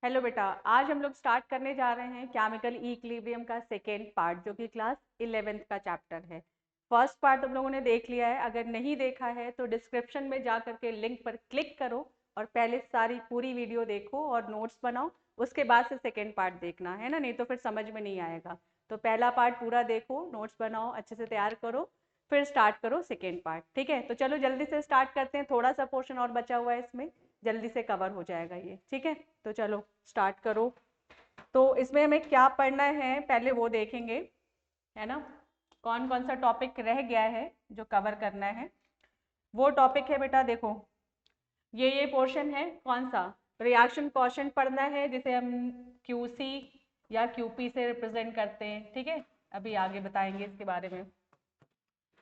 Hello बेटा, आज हम लोग स्टार्ट करने जा रहे हैं केमिकल इक्विलिब्रियम का सेकेंड पार्ट, जो कि क्लास 11th का चैप्टर है। फर्स्ट पार्ट तुम लोगों ने देख लिया है। अगर नहीं देखा है तो डिस्क्रिप्शन में जा करके लिंक पर क्लिक करो और पहले सारी पूरी वीडियो देखो और नोट्स बनाओ। उसके बाद से सेकेंड पार्ट देखना है ना, नहीं तो फिर समझ में नहीं आएगा। तो पहला पार्ट पूरा देखो, नोट्स बनाओ, अच्छे से तैयार करो, फिर स्टार्ट करो सेकेंड पार्ट। ठीक है, तो चलो जल्दी से स्टार्ट करते हैं। थोड़ा सा पोर्शन और बचा हुआ है, इसमें जल्दी से कवर हो जाएगा ये। ठीक है, तो चलो स्टार्ट करो। तो इसमें हमें क्या पढ़ना है पहले वो देखेंगे, है ना। कौन कौन सा टॉपिक रह गया है जो कवर करना है। वो टॉपिक है बेटा, देखो ये पोर्शन है। कौन सा? रिएक्शन क्वोशिएंट पढ़ना है, जिसे हम क्यूसी या क्यूपी से रिप्रेजेंट करते हैं। ठीक है, अभी आगे बताएंगे इसके बारे में।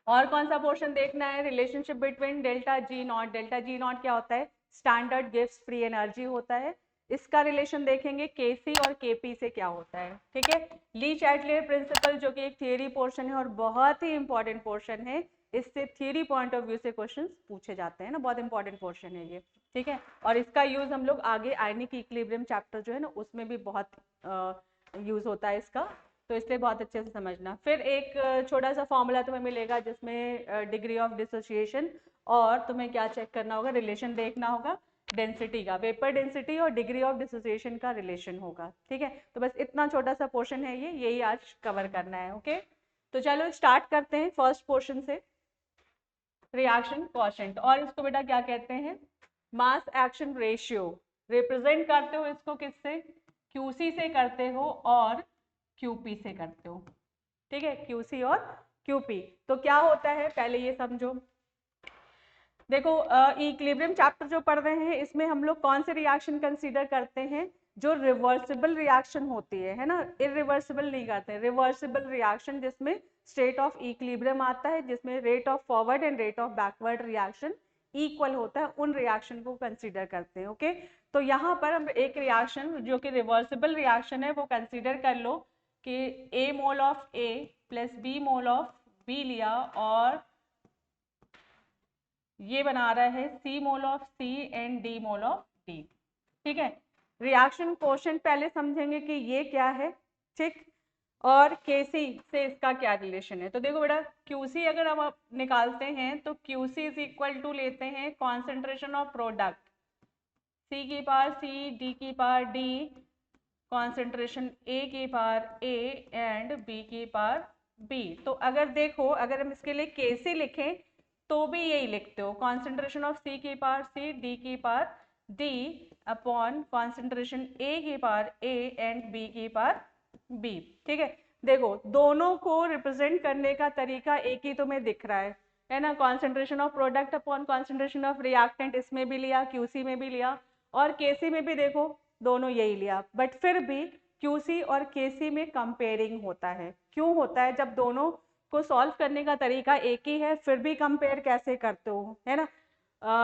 और कौन सा पोर्शन देखना है? Relationship between delta G not. Delta G not क्या होता है? स्टैंडर्ड गिव्स फ्री एनर्जी होता है। इसका रिलेशन देखेंगे केसी और केपी से क्या होता है। ठीक है, ली चैटलियर प्रिंसिपल, जो कि एक थियरी पोर्शन है और बहुत ही इंपॉर्टेंट पोर्शन है। इससे थियरी पॉइंट ऑफ व्यू से क्वेश्चन पूछे जाते हैं ना, बहुत इंपॉर्टेंट पोर्शन है ये। ठीक है, और इसका यूज हम लोग आगे आयनिक इक्विलिब्रियम चैप्टर जो है ना, उसमें भी बहुत यूज होता है इसका। तो इसलिए बहुत अच्छे से समझना। फिर एक छोटा सा फॉर्मूला तुम्हें मिलेगा, जिसमें डिग्री ऑफ डिसोसिएशन और तुम्हें क्या चेक करना होगा, रिलेशन देखना होगा डेंसिटी का। वेपर डेंसिटी और डिग्री ऑफ डिसोसिएशन का रिलेशन होगा। ठीक है, तो बस इतना छोटा सा पोर्शन है ये, यही आज कवर करना है। ओके, तो चलो स्टार्ट करते हैं फर्स्ट पोर्शन से, रिएक्शन क्वोशिएंट। और इसको बेटा क्या कहते हैं? Mass action ratio. रिप्रेजेंट करते हो इसको किससे? क्यूसी से करते हो और क्यूपी से करते हो। ठीक है, क्यूसी और क्यूपी। तो क्या होता है पहले ये समझो। देखो, इक्विलिब्रियम चैप्टर जो पढ़ रहे हैं, इसमें हम लोग कौन से रिएक्शन कंसीडर करते हैं? जो रिवर्सिबल रिएक्शन होती है ना। इरिवर्सिबल नहीं करते हैं, रिवर्सिबल रिएक्शन, जिसमें स्टेट ऑफ इक्विलिब्रियम आता है, जिसमें rate of forward and rate of backward reaction equal होता है, उन रिएक्शन को कंसीडर करते हैं। ओके, तो यहाँ पर हम एक रिएक्शन जो कि रिवर्सिबल रिएक्शन है वो कंसीडर कर लो कि A mole of A plus B mole of B लिया, और ये बना रहा है C mole of C and D mole of D. ठीक है, रिएक्शन क्वोशिएंट पहले समझेंगे कि ये क्या है। ठीक, और केसी से इसका क्या रिलेशन है। तो देखो बेटा, क्यूसी अगर हम निकालते हैं तो क्यूसी इज इक्वल टू लेते हैं कॉन्सेंट्रेशन ऑफ प्रोडक्ट, सी की पावर सी, डी की पावर डी, कॉन्सेंट्रेशन ए की पावर ए एंड बी की पावर बी। तो अगर देखो, अगर हम इसके लिए केसी लिखें तो भी यही लिखते हो, कॉन्सेंट्रेशन ऑफ सी की पावर सी, डी की पावर डी अपॉन कॉन्सेंट्रेशन ए की पावर ए एंड बी की पावर बी। ठीक है, देखो दोनों को रिप्रेजेंट करने का तरीका एक ही तुम्हें दिख रहा है ना। Concentration of product upon concentration of reactant, इसमें भी लिया, क्यूसी में भी लिया, और केसी में भी देखो दोनों यही लिया। बट फिर भी क्यूसी और केसी में कंपेयरिंग होता है। क्यों होता है? जब दोनों को सॉल्व करने का तरीका एक ही है, फिर भी कंपेयर कैसे करते हो, है ना।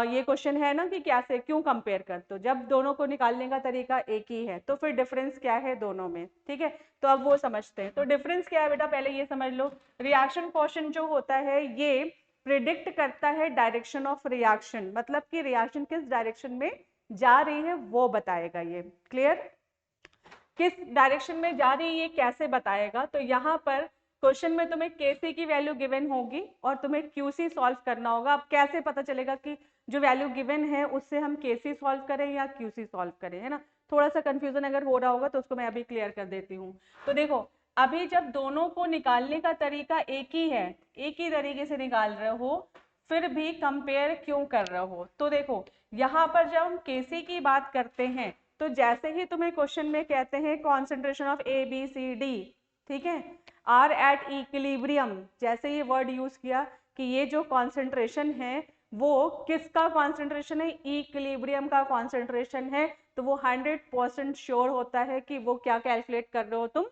ये क्वेश्चन है ना कि कैसे, क्यों कंपेयर करते हो? जब दोनों को निकालने का तरीका एक ही है तो फिर डिफरेंस क्या है दोनों में। ठीक है, तो अब वो समझते हैं। तो डिफरेंस क्या है बेटा, पहले ये समझ लो। रिएक्शन क्वोशिएंट जो होता है ये प्रिडिक्ट करता है डायरेक्शन ऑफ रिएक्शन, मतलब कि रिएक्शन किस डायरेक्शन में जा रही है वो बताएगा ये। क्लियर? किस डायरेक्शन में जा रही है ये कैसे बताएगा? तो यहाँ पर क्वेश्चन में तुम्हें केसी की वैल्यू गिवन होगी और तुम्हें क्यूसी सॉल्व करना होगा। अब कैसे पता चलेगा कि जो वैल्यू गिवन है उससे हम केसी सॉल्व करें या क्यूसी सॉल्व करें, है ना। थोड़ा सा कंफ्यूजन अगर हो रहा होगा तो उसको मैं अभी क्लियर कर देती हूँ। तो देखो, अभी जब दोनों को निकालने का तरीका एक ही है, एक ही तरीके से निकाल रहे हो, फिर भी कंपेयर क्यों कर रहे हो? तो देखो, यहाँ पर जब हम केसी की बात करते हैं तो जैसे ही तुम्हें क्वेश्चन में कहते हैं concentration of A B C D, ठीक है, आर एट इक्विलिब्रियम, जैसे ये वर्ड यूज किया कि ये जो कॉन्सेंट्रेशन है वो किसका कॉन्सेंट्रेशन है? इक्विलिब्रियम का कॉन्सेंट्रेशन है। तो वो 100% श्योर होता है कि वो क्या कैलकुलेट कर रहे हो तुम?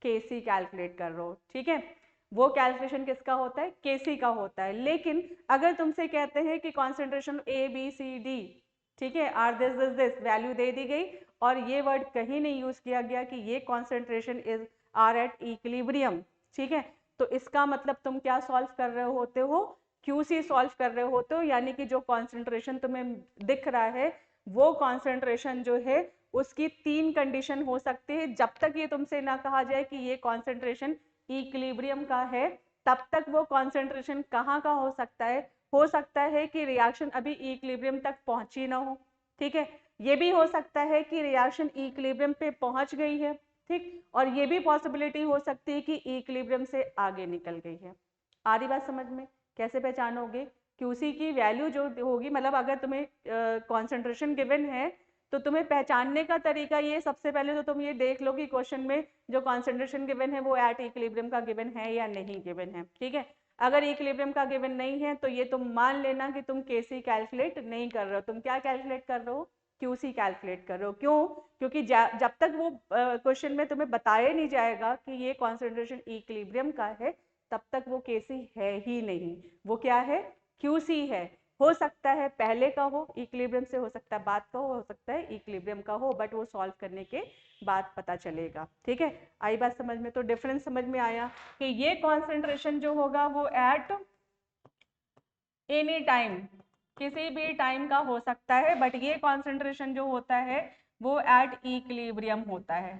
केसी कैलकुलेट कर रहे हो। ठीक है, वो कैलकुलेशन किसका होता है? केसी का होता है। लेकिन अगर तुमसे कहते हैं कि concentration A B C D, ठीक है, are this this this, value दे दी गई और ये वर्ड कहीं नहीं यूज किया गया कि ये concentration is R at equilibrium, ठीक है, तो इसका मतलब तुम क्या सॉल्व कर रहे होते हो? क्यूसी सॉल्व कर रहे होते हो। यानी कि जो कॉन्सेंट्रेशन तुम्हें दिख रहा है वो कॉन्सेंट्रेशन जो है उसकी 3 कंडीशन हो सकती है। जब तक ये तुमसे ना कहा जाए कि ये कॉन्सेंट्रेशन इक्विलिब्रियम का है, तब तक वो कॉन्सेंट्रेशन कहाँ का हो सकता है? हो सकता है कि रिएक्शन अभी इक्विलिब्रियम तक पहुंची ना हो, ठीक है। ये भी हो सकता है कि रिएक्शन इक्विलिब्रियम पे पहुंच गई है, ठीक, और ये भी पॉसिबिलिटी हो सकती है कि इक्विलिब्रियम से आगे निकल गई है। आ रही बात समझ में? कैसे पहचानोगे? क्यूसी की वैल्यू जो होगी, मतलब अगर तुम्हें कॉन्सेंट्रेशन गिवन है तो तुम्हें पहचानने का तरीका ये, सबसे पहले तो तुम ये देख लो कि क्वेश्चन में जो कॉन्सेंट्रेशन गिवन है वो एट इक्विलिब्रियम का गिवन है या नहीं गिवन है, ठीक है। अगर इक्विलिब्रियम का गिवन नहीं है तो ये तुम मान लेना कि तुम केसी कैलकुलेट नहीं कर रहे हो, तुम क्या कैलकुलेट कर रहे हो? क्यूसी कैलकुलेट कर रहे हो। क्यों? क्योंकि जब तक वो क्वेश्चन में तुम्हें बताया नहीं जाएगा कि ये कॉन्सेंट्रेशन इक्विलिब्रियम का है, तब तक वो केसी है ही नहीं, वो क्या है? क्यूसी है। हो सकता है पहले का हो, इक्विलिब्रियम से, हो सकता है बाद का हो सकता है इक्विलिब्रियम का हो, बट वो सॉल्व करने के बाद पता चलेगा, ठीक है। आई बात समझ में? तो डिफरेंस समझ में आया कि ये कॉन्सेंट्रेशन जो होगा वो एट एनी टाइम, किसी भी टाइम का हो सकता है, बट ये कॉन्सेंट्रेशन जो होता है वो एट इक्विलिब्रियम होता है,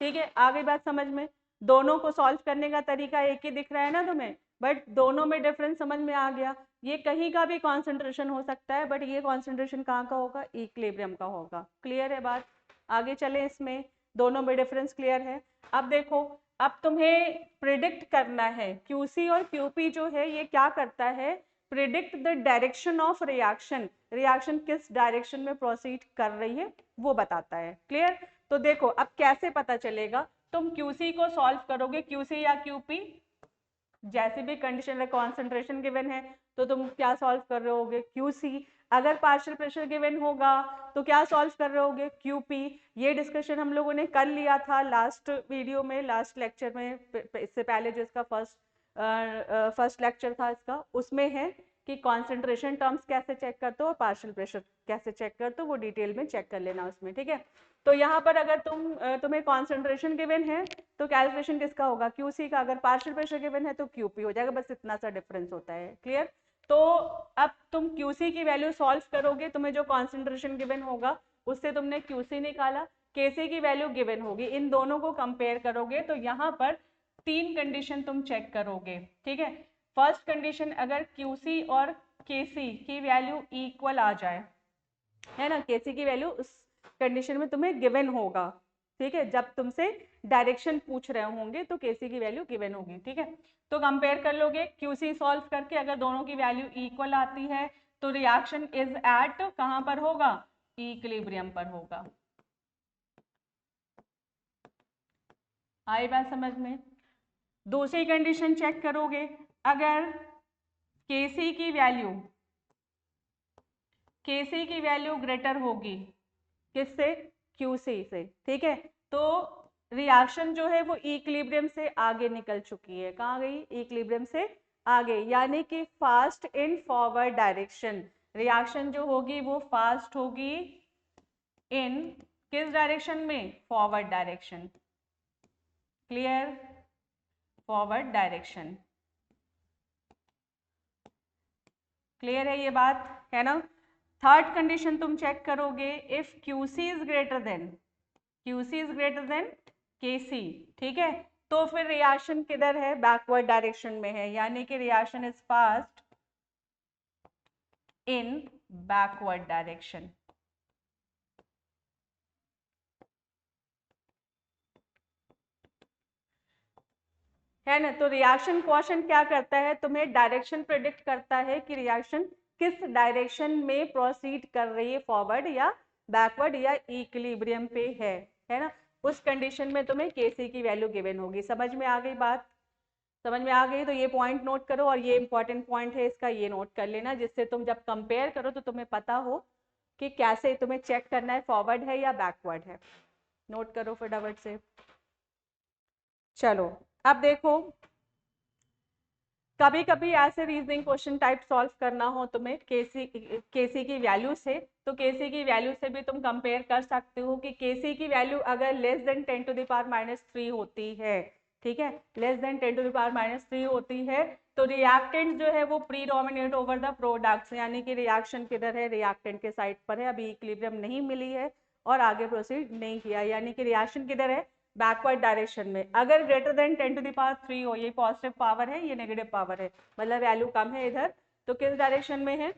ठीक है। आ गई बात समझ में? दोनों को सॉल्व करने का तरीका एक ही दिख रहा है ना तुम्हें, बट दोनों में डिफरेंस समझ में आ गया। ये कहीं का भी कॉन्सेंट्रेशन हो सकता है, बट ये कॉन्सेंट्रेशन कहाँ का होगा? इक्विलिब्रियम का होगा। क्लियर है बात? आगे चले, इसमें दोनों में डिफरेंस क्लियर है। अब देखो, अब तुम्हें प्रिडिक्ट करना है, क्यूसी और क्यूपी जो है ये क्या करता है? Predict the direction of reaction, reaction किस डायरेक्शन में प्रोसीड कर रही है वो बताता है। क्लियर? तो देखो अब कैसे पता चलेगा? तुम क्यूसी को सॉल्व करोगे, क्यूसी या क्यूपी, जैसे भी कंडीशन कॉन्सेंट्रेशन गिवन है तो तुम क्या सॉल्व कर रहे होगे? क्यूसी। अगर पार्शियल प्रेशर गिवन होगा तो क्या सॉल्व कर रहे होगे? क्यूपी। ये डिस्कशन हम लोगों ने कर लिया था लास्ट वीडियो में, लास्ट लेक्चर में, इससे पहले जो इसका फर्स्ट लेक्चर था इसका, उसमें है कि कॉन्सेंट्रेशन टर्म्स कैसे चेक करते हो और पार्शियल प्रेशर कैसे चेक करते हो, वो डिटेल में चेक कर लेना उसमें, ठीक है। तो यहाँ पर अगर तुम्हें कॉन्सेंट्रेशन गिवन है तो कैलकुलेशन किसका होगा? क्यूसी का। अगर पार्शियल प्रेशर गिवन है तो क्यूपी हो जाएगा, बस इतना सा डिफरेंस होता है। क्लियर? तो अब तुम क्यूसी की वैल्यू सॉल्व करोगे, तुम्हें जो कॉन्सेंट्रेशन गिवन होगा उससे तुमने क्यूसी निकाला, केसी की वैल्यू गिवन होगी, इन दोनों को कंपेयर करोगे तो यहाँ पर 3 कंडीशन तुम चेक करोगे, ठीक है। फर्स्ट कंडीशन, अगर क्यूसी और केसी की वैल्यू इक्वल आ जाए, है ना, केसी की वैल्यू उस कंडीशन में तुम्हें गिवन होगा, ठीक है। जब तुमसे डायरेक्शन पूछ रहे होंगे तो केसी की वैल्यू गिवन होगी, ठीक है। तो कंपेयर कर लोगे क्यूसी सॉल्व करके, अगर दोनों की वैल्यू इक्वल आती है तो रिएक्शन इज एट कहां पर होगा? इक्विलिब्रियम पर होगा। आई बात समझ में? दूसरी कंडीशन चेक करोगे, अगर केसी की वैल्यू ग्रेटर होगी किससे? क्यूसी से, ठीक है। तो रिएक्शन जो है वो इक्विलिब्रियम से आगे निकल चुकी है। कहाँ गई? इक्विलिब्रियम से आगे, यानी कि fast in forward direction. Reaction जो होगी वो फास्ट होगी इन किस डायरेक्शन में? Forward direction. Clear? Forward direction. Clear है ये बात? है ना। थर्ड कंडीशन तुम चेक करोगे, if QC is greater than KC, ठीक है, तो फिर रिएक्शन किधर है? बैकवर्ड डायरेक्शन में है, यानी कि reaction is fast in backward direction. है ना। तो रिएक्शन क्वोशेंट क्या करता है? तुम्हें डायरेक्शन प्रेडिक्ट करता है कि रिएक्शन किस डायरेक्शन में प्रोसीड कर रही है, फॉरवर्ड या बैकवर्ड या इक्विलिब्रियम पे है ना। उस कंडीशन में तुम्हें केसी की वैल्यू गिवन होगी। समझ में आ गई बात? समझ में आ गई? तो ये पॉइंट नोट करो, और ये इंपॉर्टेंट पॉइंट है इसका, ये नोट कर लेना, जिससे तुम जब कंपेयर करो तो तुम्हें पता हो कि कैसे तुम्हें चेक करना है, फॉरवर्ड है या बैकवर्ड है। नोट करो फटाफट से। चलो अब देखो, कभी कभी ऐसे रीजनिंग क्वेश्चन टाइप सॉल्व करना हो तुम्हें केसी की वैल्यू से, तो केसी की वैल्यू से भी तुम कंपेयर कर सकते हो कि केसी की वैल्यू अगर लेस देन 10⁻³ होती है, ठीक है, लेस देन 10⁻³ होती है तो रिएक्टेंट जो है वो प्रीडोमिनेट ओवर द प्रोडक्ट्स, यानी कि रिएक्शन किधर है, रिएक्टेंट के साइड पर है, अभी इक्विलिब्रियम नहीं मिली है और आगे प्रोसीड नहीं किया, यानी कि रिएक्शन किधर है, बैकवर्ड डायरेक्शन में। अगर ग्रेटर देन 10⁻³ हो, ये पॉजिटिव पावर है, ये नेगेटिव पावर है, मतलब वैल्यू कम है इधर, तो किस डायरेक्शन में है,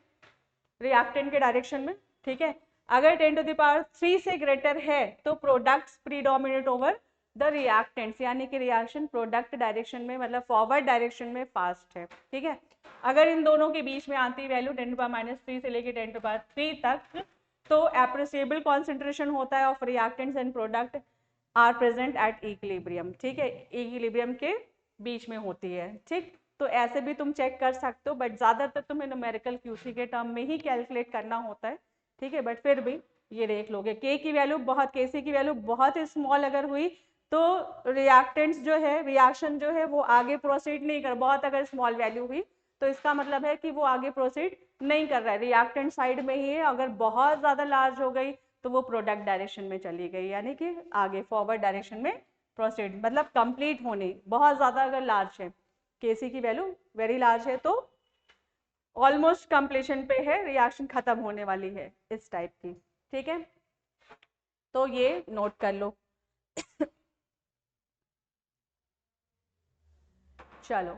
रिएक्टेंट के डायरेक्शन में। ठीक है, अगर 10⁻³ से ग्रेटर है तो products predominate over the reactants, यानी कि रिएक्शन प्रोडक्ट डायरेक्शन में, मतलब फॉरवर्ड डायरेक्शन में फास्ट है। ठीक है, अगर इन दोनों के बीच में आती वैल्यू 10⁻³ से लेके 10⁻³ तक, तो एप्रिसिएबल कॉन्सेंट्रेशन होता है of reactants and product are present at equilibrium. ठीक है, इक्विलिब्रियम के बीच में होती है। ठीक, तो ऐसे भी तुम चेक कर सकते हो, बट ज़्यादातर तुम्हें न्यूमेरिकल क्यूसी के टर्म में ही कैलकुलेट करना होता है। ठीक है, बट फिर भी ये देख लोगे के की वैल्यू बहुत, केसी की वैल्यू बहुत स्मॉल अगर हुई तो रिएक्टेंट्स जो है, रिएक्शन जो है वो आगे प्रोसीड नहीं कर, बहुत अगर स्मॉल वैल्यू हुई तो इसका मतलब है कि वो आगे प्रोसीड नहीं कर रहा है, रिएक्टेंट साइड में ही है। अगर बहुत ज़्यादा लार्ज हो गई तो वो प्रोडक्ट डायरेक्शन में चली गई, यानी कि आगे फॉरवर्ड डायरेक्शन में प्रोसीड, मतलब कंप्लीट होने, बहुत ज़्यादा अगर लार्ज है, केसी की वैल्यू वेरी लार्ज है तो ऑलमोस्ट कंप्लीशन पे है, रिएक्शन खत्म होने वाली है, इस टाइप की। ठीक है, तो ये नोट कर लो। चलो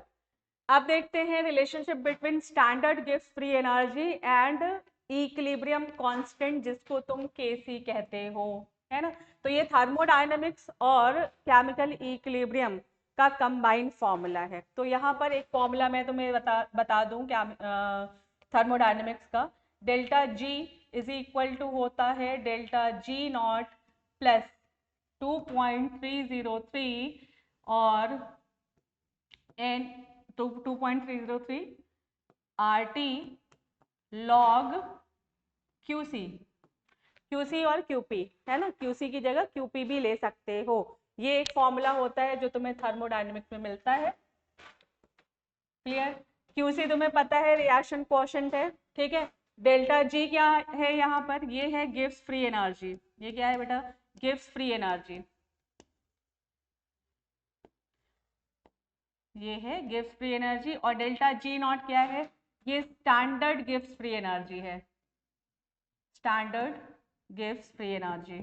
अब देखते हैं रिलेशनशिप बिटवीन स्टैंडर्ड गिव्स free energy and equilibrium constant, जिसको तुम केसी कहते हो, है ना। तो ये थर्मोडायनेमिक्स और केमिकल इक्विलिब्रियम का कंबाइंड फॉर्मूला है। तो यहाँ पर एक फॉर्मूला मैं तुम्हें बता दूं क्या, थर्मोडायनेमिक्स का, delta G is equal to होता है डेल्टा जी नॉट प्लस 2.303 और n 2.303 RT log QC, QC और QP, है ना, QC की जगह QP भी ले सकते हो। ये एक फॉर्मूला होता है जो तुम्हें थर्मोडायनेमिक्स में मिलता है। क्लियर, QC तुम्हें पता है रिएक्शन कोएफिशिएंट है। ठीक है, डेल्टा जी क्या है यहाँ पर, ये है गिव्स फ्री एनर्जी, ये क्या है बेटा, गिव्स फ्री एनर्जी, ये है गिव्स फ्री एनर्जी। और डेल्टा जी नॉट क्या है, ये स्टैंडर्ड गिव्स फ्री एनर्जी है, स्टैंडर्ड गिव्स फ्री एनर्जी।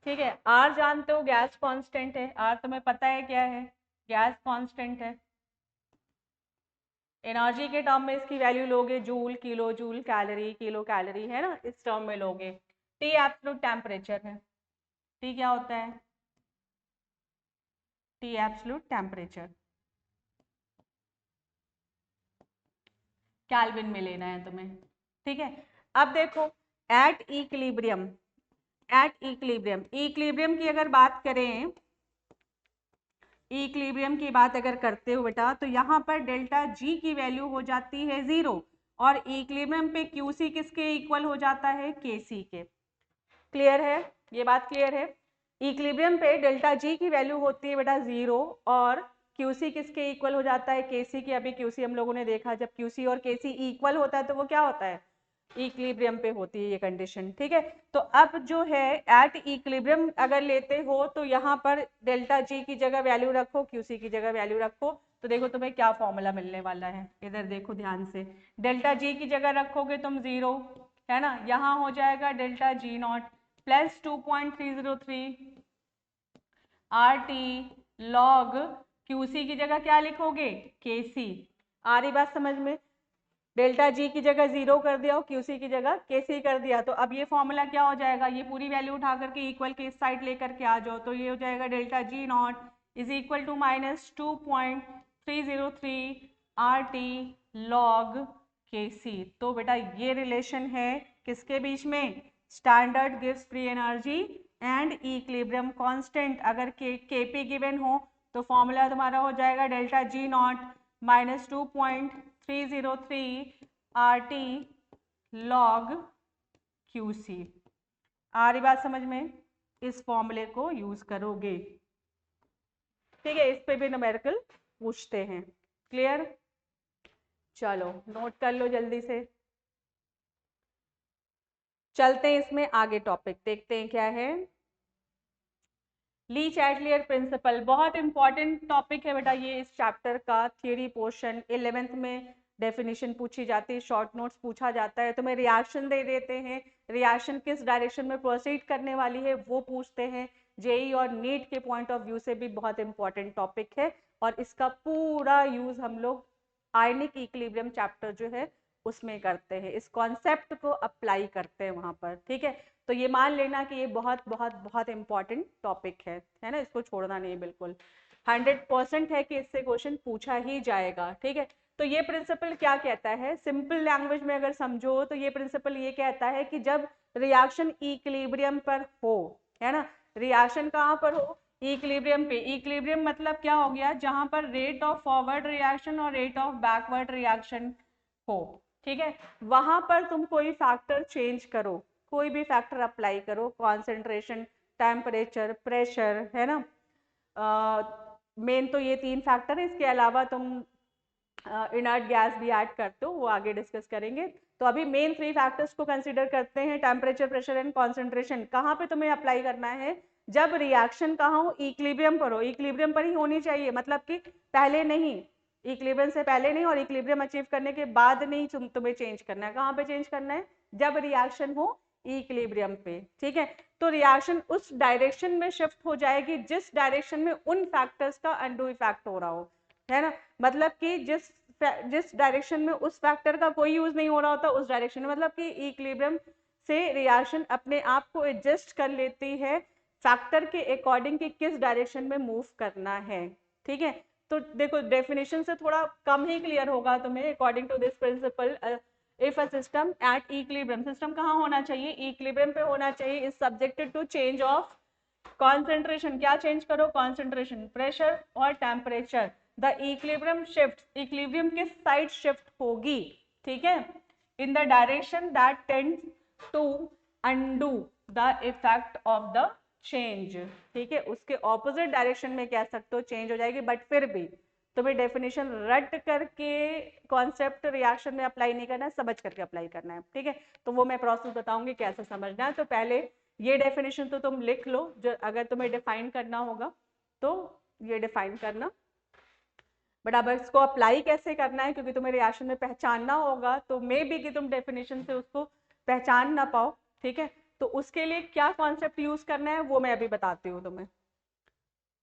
ठीक है, आर जानते हो गैस कांस्टेंट है, आर तुम्हें पता है क्या है, गैस कांस्टेंट है। एनर्जी के टर्म में इसकी वैल्यू लोगे joule, kilo joule, calorie, kilo calorie, है ना, इस टर्म में लोगे। टी एब्सोल्यूट टेम्परेचर है, टी क्या होता है, टी एब्सोल्यूट टेम्परेचर, केल्विन में लेना है तुम्हें। ठीक है, अब देखो at equilibrium, at equilibrium, equilibrium की अगर बात करें, इक्विलिब्रियम की बात अगर करते हो बेटा, तो यहाँ पर डेल्टा जी की वैल्यू हो जाती है 0 और इक्विलिब्रियम पे क्यूसी किसके इक्वल हो जाता है, केसी के। क्लियर है, ये बात क्लियर है। इक्विलिब्रियम पे डेल्टा जी की वैल्यू होती है बेटा 0 और क्यूसी किसके इक्वल हो जाता है, केसी के। अभी क्यूसी हम लोगों ने देखा, जब क्यूसी और केसी इक्वल होता है तो वो क्या होता है, इक्विलिब्रियम पे होती है ये कंडीशन। ठीक है, तो अब जो है एट इक्विलिब्रियम अगर लेते हो तो यहाँ पर डेल्टा जी की जगह वैल्यू रखो, क्यूसी की जगह वैल्यू रखो, तो देखो तुम्हें क्या फॉर्मूला मिलने वाला है, इधर देखो ध्यान से। डेल्टा जी की जगह रखोगे तुम 0, है ना, यहाँ हो जाएगा delta G not plus 2.303 RT log QC की जगह क्या लिखोगे, KC। आ रही बात समझ में, डेल्टा जी की जगह 0 कर दिया और क्यूसी की जगह केसी कर दिया, तो अब ये फॉर्मूला क्या हो जाएगा, ये पूरी वैल्यू उठा करके इक्वल के इस साइड लेकर के आ जाओ, तो ये हो जाएगा delta G not is equal to minus 2.303 RT log K C. तो बेटा ये रिलेशन है किसके बीच में, स्टैंडर्ड गिव्स free energy and equilibrium constant. अगर केपी गिवन हो तो फॉर्मूला तुम्हारा हो जाएगा delta G not minus 2.303 RT log QC। आ रही बात समझ में, इस फॉर्मूले को यूज करोगे। ठीक है, इस पे भी न्यूमेरिकल पूछते हैं। क्लियर, चलो नोट कर लो जल्दी से। चलते हैं इसमें आगे, टॉपिक देखते हैं क्या है। ली चैटलियर प्रिंसिपल बहुत इंपॉर्टेंट टॉपिक है बेटा ये, इस चैप्टर का थियरी पोर्शन 11th में डेफिनेशन पूछी जाती है, शॉर्ट नोट्स पूछा जाता है, तुम्हें रिएक्शन दे देते हैं, रिएक्शन किस डायरेक्शन में प्रोसीड करने वाली है वो पूछते हैं। जेई और नीट के पॉइंट ऑफ व्यू से भी बहुत इंपॉर्टेंट टॉपिक है, और इसका पूरा यूज हम लोग आयनिक इक्विलिब्रियम चैप्टर जो है उसमें करते हैं, इस कॉन्सेप्ट को अप्लाई करते हैं वहां पर। ठीक है, तो ये मान लेना कि ये बहुत बहुत बहुत इंपॉर्टेंट टॉपिक है ना, इसको छोड़ना नहीं बिल्कुल, 100% है कि इससे क्वेश्चन पूछा ही जाएगा। ठीक है, तो ये प्रिंसिपल क्या कहता है, सिंपल लैंग्वेज में अगर समझो तो ये प्रिंसिपल ये कहता है कि जब रिएक्शन इक्विलिब्रियम पर हो, है ना, रिएक्शन कहाँ पर हो, इक्विलिब्रियम पे। इक्विलिब्रियम मतलब क्या हो गया, जहां पर रेट ऑफ फॉरवर्ड रिएक्शन और रेट ऑफ बैकवर्ड रिएक्शन हो। ठीक है, वहां पर तुम कोई फैक्टर चेंज करो, कोई भी फैक्टर अप्लाई करो, कॉन्सेंट्रेशन, टेम्परेचर, प्रेशर, है ना, मेन तो ये 3 फैक्टर है, इसके अलावा तुम इनर्ट गैस भी ऐड करते हो, वो आगे डिस्कस करेंगे। तो अभी मेन 3 फैक्टर्स को कंसीडर करते हैं, टेम्परेचर, प्रेशर एंड कॉन्सेंट्रेशन। कहाँ पे तुम्हें अप्लाई करना है, जब रिएक्शन कहाँ हो, इक्विलिब्रियम पर हो, इक्विलिब्रियम पर ही होनी चाहिए, मतलब कि पहले नहीं, इक्विलिब्रियम से पहले नहीं और इक्विलिब्रियम अचीव करने के बाद नहीं तुम्हें चेंज करना है। कहाँ पे चेंज करना है, जब रिएक्शन हो इक्विलिब्रियम पे। ठीक है, तो रिएक्शन उस डायरेक्शन में शिफ्ट हो जाएगी जिस डायरेक्शन में उन फैक्टर्स का अनडू इफेक्ट हो रहा हो, है ना, मतलब कि जिस डायरेक्शन में उस फैक्टर का कोई यूज नहीं हो रहा होता उस डायरेक्शन में, मतलब कि इक्विलिब्रियम से रिएक्शन अपने आप को एडजस्ट कर लेती है फैक्टर के अकॉर्डिंग कि किस डायरेक्शन में मूव करना है। ठीक है, तो देखो डेफिनेशन से थोड़ा कम ही क्लियर होगा तुम्हें। According to this principle, if a system at equilibrium, system कहाँ होना चाहिए, इक्विलिब्रियम पे होना चाहिए, is subjected to change of concentration, क्या चेंज करो, कॉन्सेंट्रेशन, प्रेशर और temperature, the equilibrium shift, equilibrium किस साइड शिफ्ट होगी, ठीक है, in the direction that tends to undo the effect of the change. ठीक है, उसके ऑपोजिट डायरेक्शन में कह सकते हो चेंज हो जाएगी, बट फिर भी तुम्हें डेफिनेशन रट करके कॉन्सेप्ट रिएक्शन में अप्लाई नहीं करना है, समझ करके अप्लाई करना है। ठीक है, तो वो मैं प्रोसेस बताऊंगी कैसे समझना है। तो पहले ये डेफिनेशन तो तुम लिख लो, जो अगर तुम्हें डिफाइन करना होगा तो ये डिफाइन करना, बट अब इसको अप्लाई कैसे करना है, क्योंकि तुम्हें रिएक्शन में पहचानना होगा, तो मे बी कि तुम डेफिनेशन से उसको पहचान ना पाओ। ठीक है, तो उसके लिए क्या कॉन्सेप्ट यूज करना है वो मैं अभी बताती हूँ तुम्हें।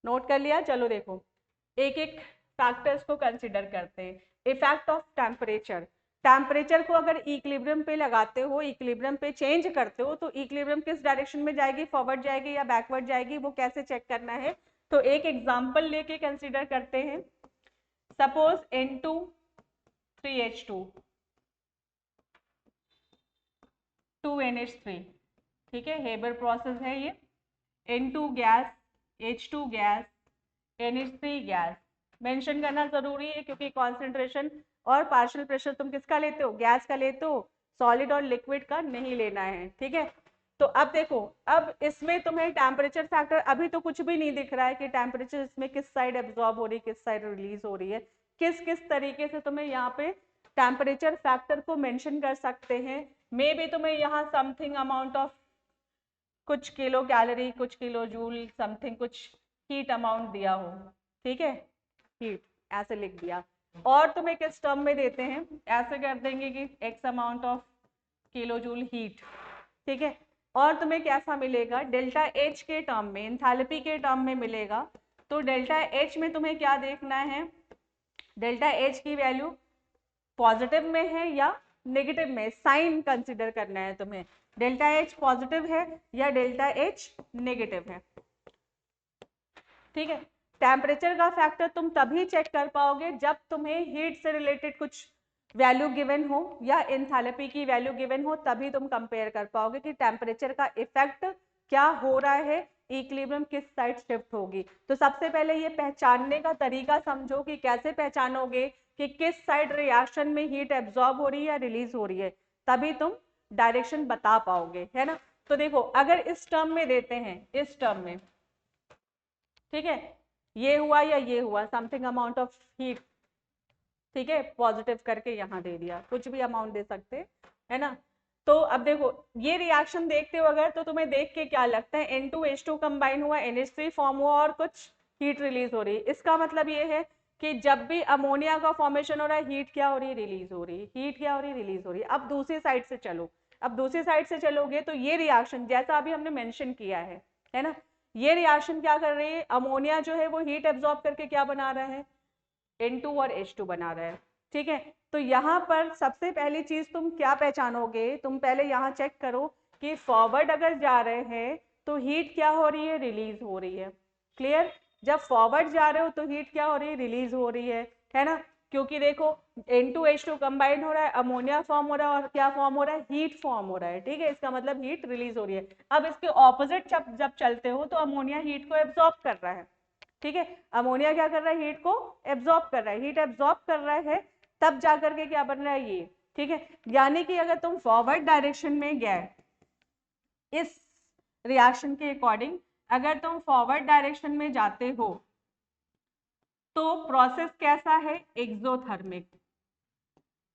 नोट कर लिया, चलो देखो एक एक फैक्टर्स को कंसिडर करते हैं। इफेक्ट ऑफ टेम्परेचर, टेम्परेचर को अगर इक्विलिब्रियम पे लगाते हो, इक्विलिब्रियम पे चेंज करते हो, तो इक्विलिब्रियम किस डायरेक्शन में जाएगी, फॉरवर्ड जाएगी या बैकवर्ड जाएगी, वो कैसे चेक करना है। तो एक एग्जांपल लेके कंसीडर करते हैं। सपोज N2 3H2 2NH3, ठीक है, हेबर प्रोसेस है ये। N2 gas, H2 gas, NH3 gas, mention करना जरूरी है क्योंकि कॉन्सेंट्रेशन और पार्शियल प्रेशर तुम किसका लेते हो, गैस का लेते हो, सॉलिड और लिक्विड का नहीं लेना है। ठीक है, तो अब देखो, अब इसमें तुम्हें टेम्परेचर फैक्टर अभी तो कुछ भी नहीं दिख रहा है कि टेम्परेचर इसमें किस साइड एब्जॉर्ब हो रही है, किस साइड रिलीज हो रही है, किस किस तरीके से तुम्हें यहाँ पे टेम्परेचर फैक्टर को मेंशन कर सकते हैं। मे बी तुम्हें यहाँ समथिंग अमाउंट ऑफ कुछ किलो कैलोरी, कुछ किलो जूल, समथिंग कुछ हीट अमाउंट दिया हो। ठीक है, हीट ऐसे लिख दिया, और तुम्हें किस टर्म में देते हैं, ऐसे कर देंगे कि x amount of kilo joule heat. ठीक है, और तुम्हें कैसा मिलेगा, डेल्टा एच के टर्म में, एंथैल्पी के टर्म में मिलेगा। तो डेल्टा एच में तुम्हें क्या देखना है, डेल्टा एच की वैल्यू पॉजिटिव में है या नेगेटिव में, साइन कंसिडर करना है तुम्हें, डेल्टा एच पॉजिटिव है या डेल्टा एच नेगेटिव है। ठीक है, टेम्परेचर का फैक्टर तुम तभी चेक कर पाओगे जब तुम्हें हीट से रिलेटेड कुछ वैल्यू गिवन हो या एंथैल्पी की वैल्यू गिवन हो, तभी तुम कंपेयर कर पाओगे कि टेम्परेचर का इफेक्ट क्या हो रहा है, इक्विलिब्रियम किस साइड शिफ्ट होगी। तो सबसे पहले ये पहचानने का तरीका समझो कि कैसे पहचानोगे कि किस साइड रिएक्शन में हीट एब्जॉर्ब हो रही है या रिलीज हो रही है, तभी तुम डायरेक्शन बता पाओगे, है ना। तो देखो अगर इस टर्म में देते हैं, इस टर्म में, ठीक है, ये हुआ या ये हुआ, समथिंग अमाउंट ऑफ हीट, ठीक है, पॉजिटिव करके यहाँ दे दिया, कुछ भी अमाउंट दे सकते है ना। तो अब देखो ये रिएक्शन देखते हो अगर, तो तुम्हें देख के क्या लगता है, N2H2 कंबाइन हुआ, NH3 फॉर्म हुआ और कुछ हीट रिलीज हो रही है। इसका मतलब ये है कि जब भी अमोनिया का फॉर्मेशन हो रहा है, हीट क्या हो रही है, रिलीज हो रही है। हीट क्या हो रही है, रिलीज हो रही है। अब दूसरी साइड से चलो, अब दूसरी साइड से चलोगे तो ये रिएक्शन जैसा अभी हमने मेंशन किया है ना, ये रिएक्शन क्या कर रही है, अमोनिया जो है वो हीट एब्जॉर्ब करके क्या बना रहा है, N2 और H2 बना रहा है। ठीक है, तो यहाँ पर सबसे पहली चीज तुम क्या पहचानोगे, तुम पहले यहाँ चेक करो कि फॉरवर्ड अगर जा रहे हैं तो हीट क्या हो रही है, रिलीज हो रही है। क्लियर, जब फॉरवर्ड जा रहे हो तो हीट क्या हो रही है, रिलीज हो रही है ना, क्योंकि देखो N2H2 कंबाइंड हो रहा है, अमोनिया फॉर्म हो रहा है और क्या फॉर्म हो रहा है, हीट फॉर्म हो रहा है। ठीक है, इसका मतलब हीट रिलीज हो रही है। अब इसके ऑपोजिट जब चलते हो तो अमोनिया हीट को एब्जॉर्ब कर रहा है। ठीक है, अमोनिया क्या कर रहा है, हीट को एब्जॉर्ब कर रहा है, हीट एब्जॉर्ब कर रहा है, तब जाकर के क्या बन रहा है ये। ठीक है, यानी कि अगर तुम फॉरवर्ड डायरेक्शन में गए इस रिएक्शन के अकॉर्डिंग, अगर तुम फॉरवर्ड डायरेक्शन में जाते हो तो प्रोसेस कैसा है, एक्सोथर्मिक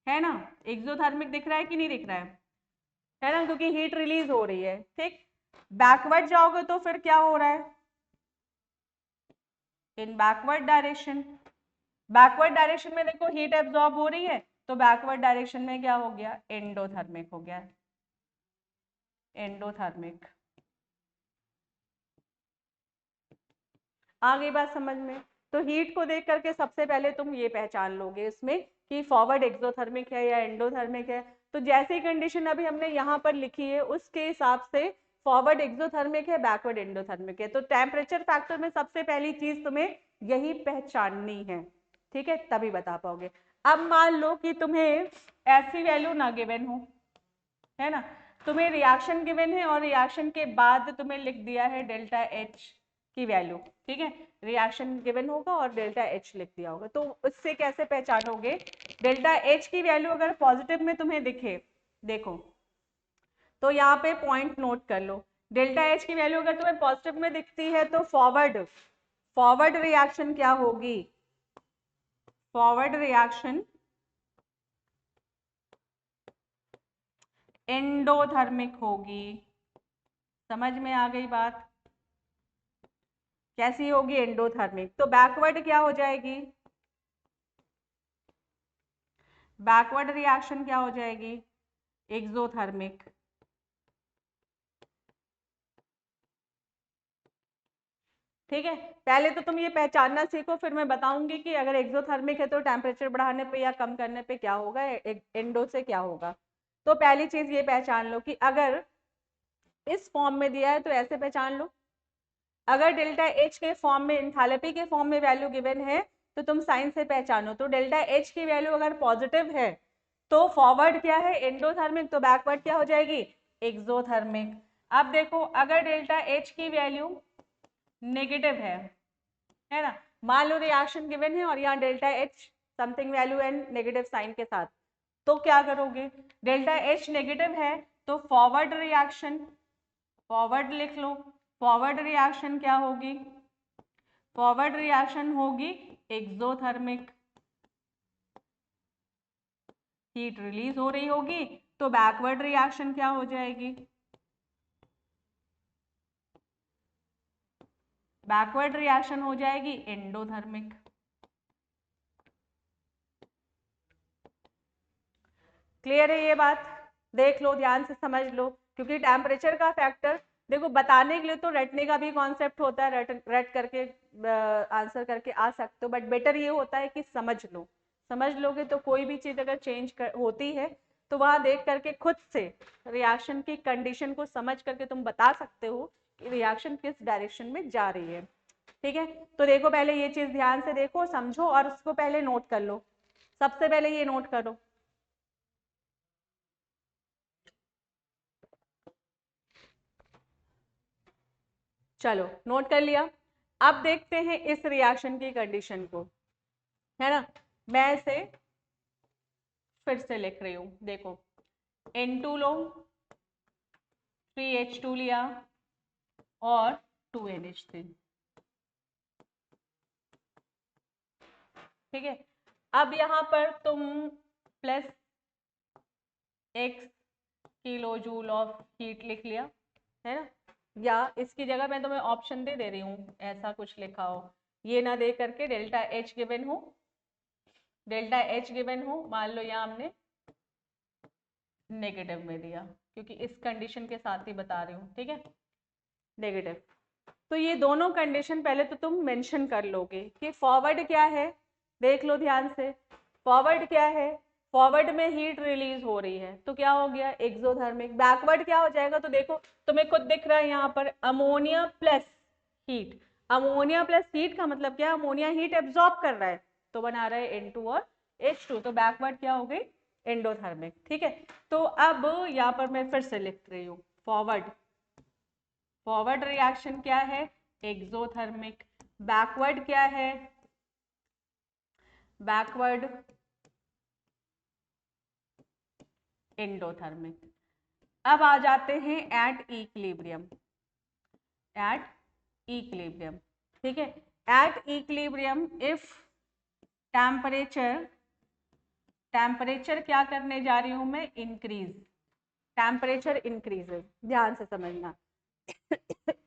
है ना, एक्सोथर्मिक दिख रहा है कि नहीं दिख रहा है ना, क्योंकि हीट रिलीज हो रही है। ठीक, बैकवर्ड जाओगे तो फिर क्या हो रहा है, इन बैकवर्ड डायरेक्शन, बैकवर्ड डायरेक्शन में देखो हीट एब्जॉर्ब हो रही है, तो बैकवर्ड डायरेक्शन में क्या हो गया, एंडोथर्मिक हो गया, एंडोथर्मिक। आ गई बात समझ में। तो हीट को देख करके सबसे पहले तुम ये पहचान लोगे इसमें कि फॉरवर्ड एक्सोथर्मिक है या एंडोथर्मिक है। तो जैसी कंडीशन अभी हमने यहाँ पर लिखी है उसके हिसाब से फॉरवर्ड एक्सोथर्मिक है, बैकवर्ड एंडोथर्मिक है। तो टेम्परेचर फैक्टर में सबसे पहली चीज तुम्हें यही पहचाननी है। ठीक है, तभी बता पाओगे। अब मान लो कि तुम्हें ऐसी वैल्यू ना गिवन हो, है ना, तुम्हें रिएक्शन गिवन है और रिएक्शन के बाद तुम्हें लिख दिया है डेल्टा एच की वैल्यू। ठीक है, रिएक्शन गिवन होगा और डेल्टा एच लिख दिया होगा, तो उससे कैसे पहचानोगे, डेल्टा एच की वैल्यू अगर पॉजिटिव में तुम्हें दिखे, देखो तो यहाँ पे पॉइंट नोट कर लो, डेल्टा एच की वैल्यू अगर तुम्हें पॉजिटिव में दिखती है तो फॉरवर्ड फॉरवर्ड रिएक्शन क्या होगी, फॉरवर्ड रिएक्शन एंडोथर्मिक होगी। समझ में आ गई बात, कैसी होगी, एंडोथर्मिक। तो बैकवर्ड क्या हो जाएगी, बैकवर्ड रिएक्शन क्या हो जाएगी, एक्सोथर्मिक। ठीक है, पहले तो तुम ये पहचानना सीखो, फिर मैं बताऊंगी कि अगर एक्सोथर्मिक है तो टेम्परेचर बढ़ाने पे या कम करने पे क्या होगा, एंडो से क्या होगा। तो पहली चीज ये पहचान लो कि अगर इस फॉर्म में दिया है तो ऐसे पहचान लो, अगर डेल्टा एच के फॉर्म में, इंथैल्पी के फॉर्म में वैल्यू गिवन है तो तुम साइन से पहचानो। तो डेल्टा एच की वैल्यू अगर पॉजिटिव है तो फॉरवर्ड क्या है, एंडोथर्मिक, तो बैकवर्ड क्या हो जाएगी, एक्सोथर्मिक। अब देखो अगर डेल्टा एच की वैल्यू नेगेटिव है ना, मान लो रिएक्शन गिवन है और यहाँ delta H something value and negative sign के साथ, तो क्या करोगे, डेल्टा एच नेगेटिव है तो फॉरवर्ड रिएक्शन, फॉरवर्ड लिख लो, फॉरवर्ड रिएक्शन क्या होगी, फॉरवर्ड रिएक्शन होगी एक्सोथर्मिक, हीट रिलीज हो रही होगी। तो बैकवर्ड रिएक्शन क्या हो जाएगी, बैकवर्ड रिएक्शन हो जाएगी एंडोथर्मिक। क्लियर है ये बात, देख लो ध्यान से समझ लो, क्योंकि टेम्परेचर का फैक्टर देखो बताने के लिए तो रटने का भी कॉन्सेप्ट होता है, रट करके आंसर करके आ सकते हो, बट बेटर ये होता है कि समझ लो, समझ लोगे तो कोई भी चीज अगर होती है तो वहां देख करके खुद से रिएक्शन की कंडीशन को समझ करके तुम बता सकते हो कि रिएक्शन किस डायरेक्शन में जा रही है। ठीक है, तो देखो पहले ये चीज ध्यान से देखो समझो और उसको पहले नोट कर लो, सबसे पहले ये नोट करो। चलो नोट कर लिया, अब देखते हैं इस रिएक्शन की कंडीशन को, है ना, मैं इसे फिर से लिख रही हूं, देखो N2 लो, 3H2 लिया और 2NH3। ठीक है, अब यहां पर तुम plus x kilo joule of heat लिख लिया है ना, या इसकी जगह मैं तुम्हें ऑप्शन दे रही हूँ, ऐसा कुछ लिखा हो, ये ना दे करके डेल्टा एच गिवन हो, डेल्टा एच गिवन हो, मान लो यहाँ हमने नेगेटिव में दिया क्योंकि इस कंडीशन के साथ ही बता रही हूँ, ठीक है, नेगेटिव। तो ये दोनों कंडीशन पहले तो तुम मेंशन कर लोगे कि फॉरवर्ड क्या है, देख लो ध्यान से, फॉरवर्ड क्या है, फॉरवर्ड में हीट रिलीज हो रही है तो क्या हो गया एक्सोथर्मिक, बैकवर्ड क्या हो जाएगा, तो देखो तुम्हें खुद दिख रहा है यहाँ पर ammonia plus heat, ammonia plus heat का मतलब क्या, अमोनिया हीट एब्जॉर्ब कर रहा है तो बना रहा है N2 और H2, तो बैकवर्ड क्या हो गई एंडोथर्मिक, ठीक है। तो अब यहाँ पर मैं फिर से लिख रही हूँ फॉरवर्ड, फॉरवर्ड रिएक्शन क्या है एक्सोथर्मिक, बैकवर्ड क्या है, बैकवर्ड एंडोथर्मिक। अब आ जाते हैं एट इक्विलिब्रियम, एट इक्विलिब्रियम, ठीक है, at equilibrium if temperature, temperature क्या करने जा रही हूं मैं इंक्रीज, टेम्परेचर इंक्रीजेस, ध्यान से समझना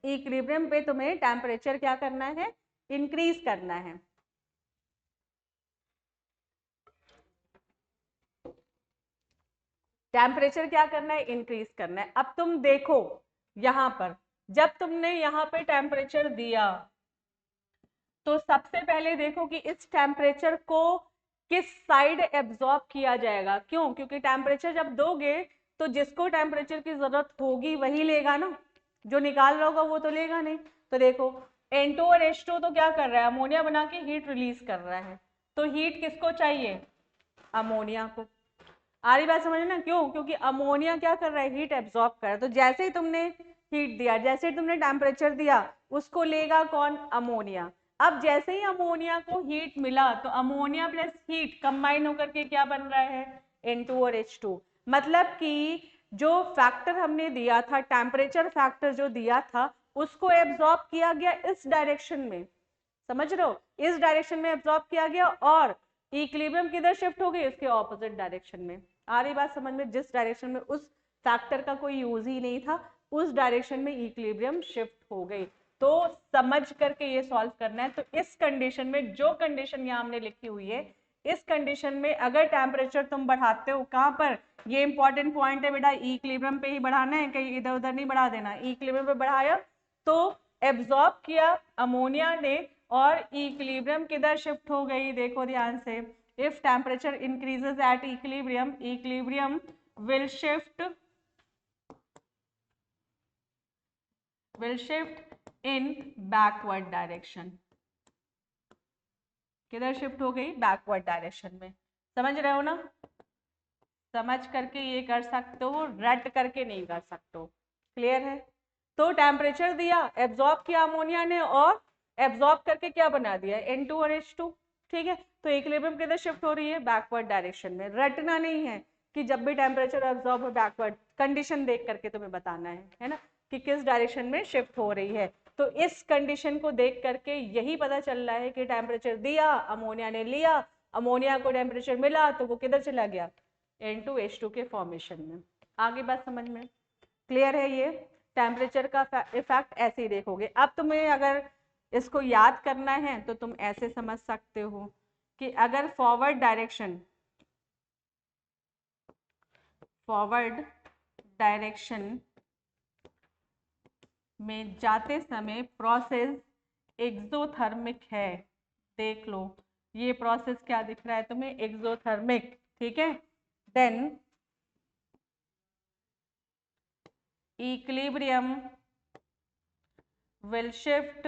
इक्विलिब्रियम पे तुम्हें टेम्परेचर क्या करना है इंक्रीज करना है, टेम्परेचर क्या करना है इंक्रीज करना है। अब तुम देखो यहां पर जब तुमने यहां पे टेम्परेचर दिया तो सबसे पहले देखो कि इस टेम्परेचर को किस साइड एब्जॉर्ब किया जाएगा, क्यों, क्योंकि टेम्परेचर जब दोगे तो जिसको टेम्परेचर की जरूरत होगी वही लेगा ना, जो निकाल रहा होगा वो तो लेगा नहीं। तो देखो N2 और H2 तो क्या कर रहा है अमोनिया बना के हीट रिलीज कर रहा है, तो हीट किसको चाहिए अमोनिया को, आ रही बात समझ ना, क्यों, क्योंकि अमोनिया क्या कर रहा है हीट एब्जॉर्ब कर रहा है, तो जैसे ही तुमने हीट दिया, जैसे ही तुमने टेम्परेचर दिया उसको लेगा कौन अमोनिया। अब जैसे ही अमोनिया को हीट मिला तो अमोनिया प्लस हीट कंबाइन होकर के क्या बन रहा है N2 और H2, मतलब कि जो फैक्टर हमने दिया था टेम्परेचर फैक्टर जो दिया था उसको एब्जॉर्ब किया गया इस डायरेक्शन में, समझ रहे हो, इस डायरेक्शन में एब्जॉर्ब किया गया और इक्विलिब्रियम किधर शिफ्ट हो गई इसके ऑपोजिट डायरेक्शन में, आ रही बात समझ में, जिस डायरेक्शन में उस फैक्टर का कोई यूज ही नहीं था उस डायरेक्शन में इक्विलिब्रियम शिफ्ट हो गई। तो समझ करके ये सॉल्व करना है। तो इस कंडीशन में जो कंडीशन यहाँ हमने लिखी हुई है इस कंडीशन में अगर टेम्परेचर तुम बढ़ाते हो कहाँ पर, ये इंपॉर्टेंट पॉइंट है बेटा, इक्विलिब्रियम पे ही बढ़ाना है, कहीं इधर उधर नहीं बढ़ा देना, इक्विलिब्रियम पे बढ़ाया तो एब्जॉर्ब किया अमोनिया ने और इक्विलिब्रियम किधर शिफ्ट हो गई, देखो ध्यान से, if temperature increases at equilibrium, equilibrium will shift in backward direction, किधर शिफ्ट हो गई बैकवर्ड डायरेक्शन में, समझ रहे हो ना, समझ करके ये कर सकते हो, रट करके नहीं कर सकते हो, क्लियर है। तो टेम्परेचर दिया एब्जॉर्ब किया अमोनिया ने और एब्जॉर्ब करके क्या बना दिया N2 और H2, ठीक है। तो इक्विलिब्रियम किधर शिफ्ट हो रही है बैकवर्ड डायरेक्शन में, रटना नहीं है कि जब भी टेम्परेचर एब्जॉर्ब हो बैकवर्ड, कंडीशन देख करके तुम्हें बताना है ना, कि किस डायरेक्शन में शिफ्ट हो रही है। तो इस कंडीशन को देख करके यही पता चल रहा है कि टेम्परेचर दिया अमोनिया ने लिया, अमोनिया को टेम्परेचर मिला तो वो किधर चला गया N2H2 के फॉर्मेशन में, आगे बात समझ में क्लियर है। ये टेम्परेचर का इफेक्ट ऐसे ही देखोगे। अब तुम्हें अगर इसको याद करना है तो तुम ऐसे समझ सकते हो कि अगर फॉरवर्ड डायरेक्शन में जाते समय प्रोसेस एक्सोथर्मिक है, देख लो ये प्रोसेस क्या दिख रहा है तुम्हें एक्सोथर्मिक, ठीक है, then equilibrium will shift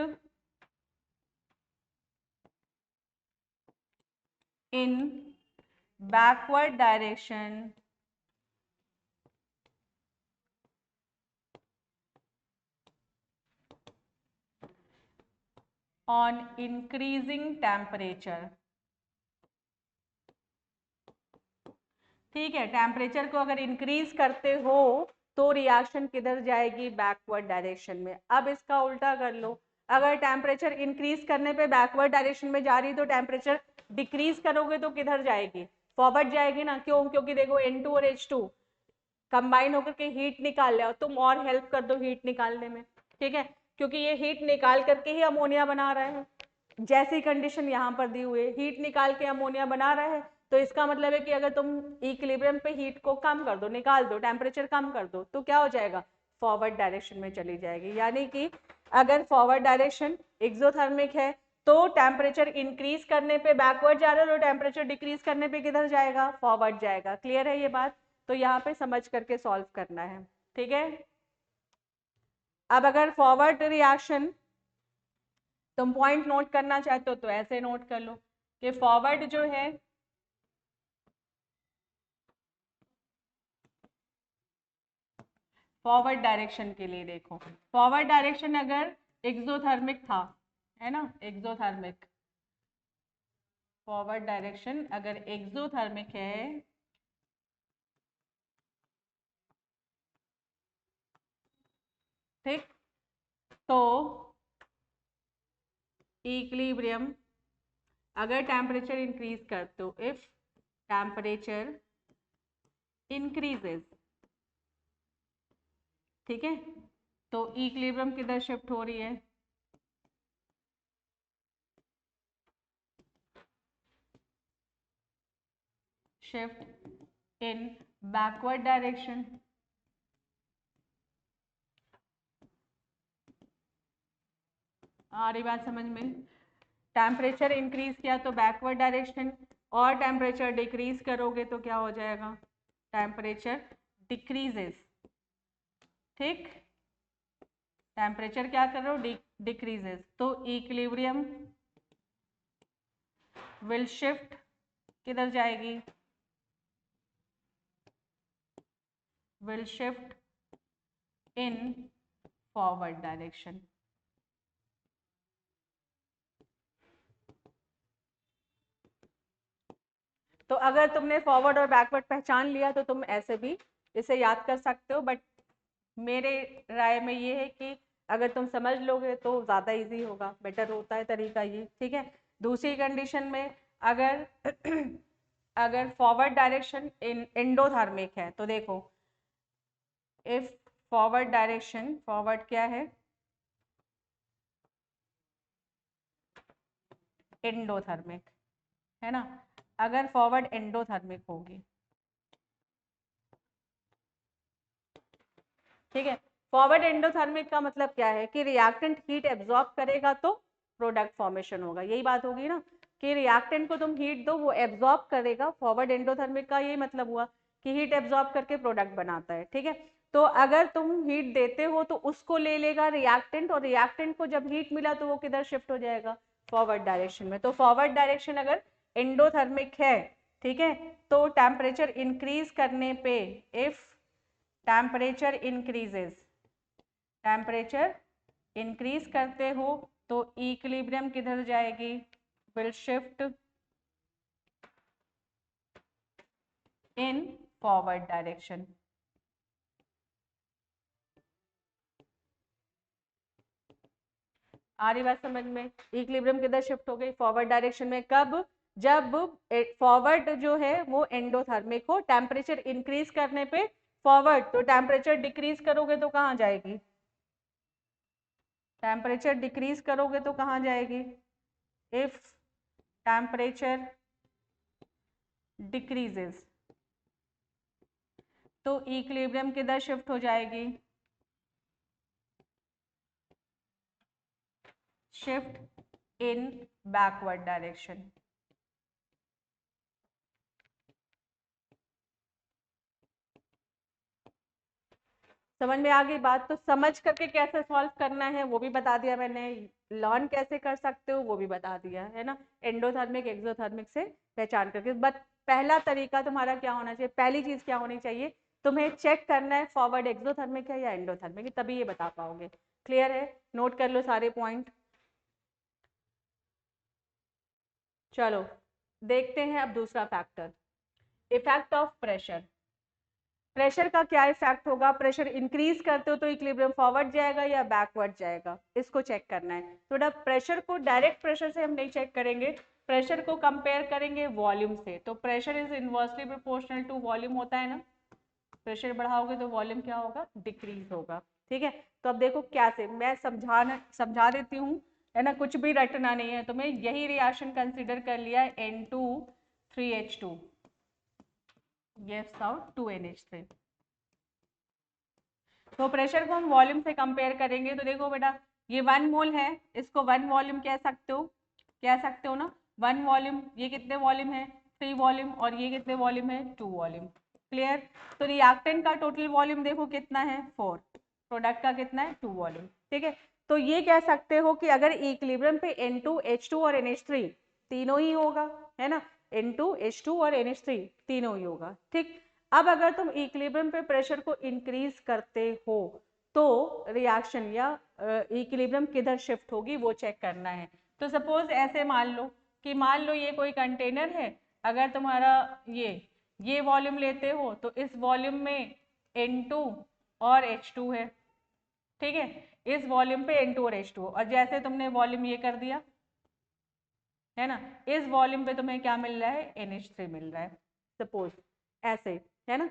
in backward direction on increasing temperature, ठीक है, टेम्परेचर को अगर इंक्रीज करते हो तो रिएक्शन किधर जाएगी बैकवर्ड डायरेक्शन में। अब इसका उल्टा कर लो, अगर टेम्परेचर इंक्रीज करने पे बैकवर्ड डायरेक्शन में जा रही तो टेम्परेचर डिक्रीज करोगे तो किधर जाएगी फॉरवर्ड जाएगी ना, क्यों, क्योंकि देखो N2 और H2 कंबाइन होकर के हीट निकाल ले, तुम और हेल्प कर दो हीट निकालने में, ठीक है, क्योंकि ये हीट निकाल करके ही अमोनिया बना रहे हैं। जैसी कंडीशन यहाँ पर दी हुई है, हीट निकाल के अमोनिया बना रहे हैं, तो इसका मतलब है कि अगर तुम इक्विलिब्रियम पे हीट को कम कर दो, निकाल दो, टेम्परेचर कम कर दो, तो क्या हो जाएगा, फॉरवर्ड डायरेक्शन में चली जाएगी। यानी कि अगर फॉरवर्ड डायरेक्शन एक्सोथर्मिक है तो टेम्परेचर इंक्रीज करने पे बैकवर्ड जा रहा है, और टेम्परेचर डिक्रीज करने पे किधर जाएगा, फॉरवर्ड जाएगा। क्लियर है ये बात? तो यहाँ पे समझ करके सॉल्व करना है, ठीक है। अब अगर फॉरवर्ड रिएक्शन तुम पॉइंट नोट करना चाहते हो तो ऐसे नोट कर लो कि फॉरवर्ड जो है फॉरवर्ड डायरेक्शन के लिए देखो, फॉरवर्ड डायरेक्शन अगर एक्सोथर्मिक था, है ना, एक्सोथर्मिक, फॉरवर्ड डायरेक्शन अगर एक्सोथर्मिक है ठीक, तो इक्विलिब्रियम अगर टेम्परेचर इंक्रीज करते हो, इफ टेम्परेचर इंक्रीजेस, ठीक है, तो इक्विलिब्रियम किधर शिफ्ट हो रही है, शिफ्ट इन बैकवर्ड डायरेक्शन। आ रही बात समझ में? टेम्परेचर इंक्रीज किया तो बैकवर्ड डायरेक्शन, और टेम्परेचर डिक्रीज करोगे तो क्या हो जाएगा, टेम्परेचर डिक्रीजेस, ठीक, टेम्परेचर क्या कर रहे हो, डिक्रीजेस, तो इक्विलिब्रियम विल शिफ्ट किधर जाएगी, will shift in forward direction. तो अगर तुमने फॉरवर्ड और बैकवर्ड पहचान लिया तो तुम ऐसे भी इसे याद कर सकते हो, बट मेरे राय में ये है कि अगर तुम समझ लोगे तो ज़्यादा इजी होगा, बेटर होता है तरीका ये, ठीक है। दूसरी कंडीशन में अगर अगर फॉरवर्ड डायरेक्शन एंडोथर्मिक है तो देखो, इफ फॉरवर्ड डायरेक्शन, फॉरवर्ड क्या है, एंडोथर्मिक, है ना, अगर फॉरवर्ड एंडोथर्मिक होगी, ठीक है। फॉरवर्ड एंडोथर्मिक का मतलब क्या है कि रिएक्टेंट हीट एब्जॉर्ब करेगा तो प्रोडक्ट फॉर्मेशन होगा, यही बात होगी ना, कि रिएक्टेंट को तुम हीट दो वो एब्जॉर्ब करेगा। फॉरवर्ड एंडोथर्मिक का यही मतलब हुआ कि हीट एब्जॉर्ब करके प्रोडक्ट बनाता है, ठीक है। तो अगर तुम हीट देते हो तो उसको ले लेगा रिएक्टेंट, और रिएक्टेंट को जब हीट मिला तो वो किधर शिफ्ट हो जाएगा, फॉरवर्ड डायरेक्शन में। तो फॉरवर्ड डायरेक्शन अगर एंडोथर्मिक है, ठीक है, तो टेम्परेचर इंक्रीज करने पे, if temperature increases, temperature increase करते हो तो इक्विलिब्रियम किधर जाएगी, will shift in forward direction. आ रही बात समझ में? इक्विलिब्रियम किधर शिफ्ट हो गई, फॉरवर्ड डायरेक्शन में। कब, जब फॉरवर्ड जो है वो एंडोथर्मिक हो, टेम्परेचर इंक्रीज करने पे फॉरवर्ड, तो टेम्परेचर डिक्रीज करोगे तो कहाँ जाएगी, टेम्परेचर डिक्रीज करोगे तो कहाँ जाएगी, इफ टेम्परेचर डिक्रीजेस, तो इक्विलिब्रियम किधर शिफ्ट हो जाएगी, शिफ्ट इन बैकवर्ड डायरेक्शन। समझ में आ गई बात? तो समझ करके कैसे सॉल्व करना है वो भी बता दिया मैंने, लर्न कैसे कर सकते हो वो भी बता दिया है ना, एंडोथर्मिक एक्सोथर्मिक से पहचान करके। बट पहला तरीका तुम्हारा क्या होना चाहिए, पहली चीज क्या होनी चाहिए, तुम्हें चेक करना है फॉरवर्ड एक्सोथर्मिक है या एंडोथर्मिक, तभी ये बता पाओगे। क्लियर है? नोट कर लो सारे पॉइंट। चलो देखते हैं अब दूसरा factor, effect of pressure. Pressure का क्या इफेक्ट होगा, प्रेशर इंक्रीज करते हो तो इक्विलिब्रियम फॉरवर्ड जाएगा या बैकवर्ड जाएगा, इसको चेक करना है। थोड़ा प्रेशर को डायरेक्ट प्रेशर से हम नहीं चेक करेंगे, प्रेशर को कंपेयर करेंगे वॉल्यूम से। तो pressure is inversely proportional to volume होता है ना, प्रेशर बढ़ाओगे तो वॉल्यूम क्या होगा, डिक्रीज होगा। ठीक है, तो अब देखो कैसे, मैं समझा देती हूँ, है ना, कुछ भी रटना नहीं है तुम्हें। यही रिएक्शन कंसीडर कर लिया, N2 3H2 gives out 2NH3। तो प्रेशर को हम वॉल्यूम से कंपेयर करेंगे तो देखो बेटा, ये 1 मोल है, इसको 1 वॉल्यूम कह सकते हो ना, 1 वॉल्यूम। ये कितने वॉल्यूम है, 3 वॉल्यूम, और ये कितने वॉल्यूम है, 2 वॉल्यूम। क्लियर। तो रिएक्टेंट का टोटल वॉल्यूम देखो कितना है, 4, प्रोडक्ट का कितना है, 2 वॉल्यूम। ठीक है, तो ये कह सकते हो कि अगर इक्विलिब्रियम पे N2 H2 और NH3 तीनों ही होगा, है ना, N2 H2 और NH3 तीनों ही होगा। ठीक, अब अगर तुम इक्विलिब्रियम पे प्रेशर को इंक्रीज करते हो तो रिएक्शन या इक्विलिब्रियम किधर शिफ्ट होगी वो चेक करना है। तो सपोज ऐसे मान लो ये कोई कंटेनर है, अगर तुम्हारा ये वॉल्यूम लेते हो तो इस वॉल्यूम में N2 और H2 है। ठीक है, इस वॉल्यूम पे N2 और H2, और जैसे तुमने वॉल्यूम ये कर दिया, है ना, इस वॉल्यूम पे तुम्हें क्या मिल रहा है, NH3 मिल रहा है, सपोज ऐसे, है ना।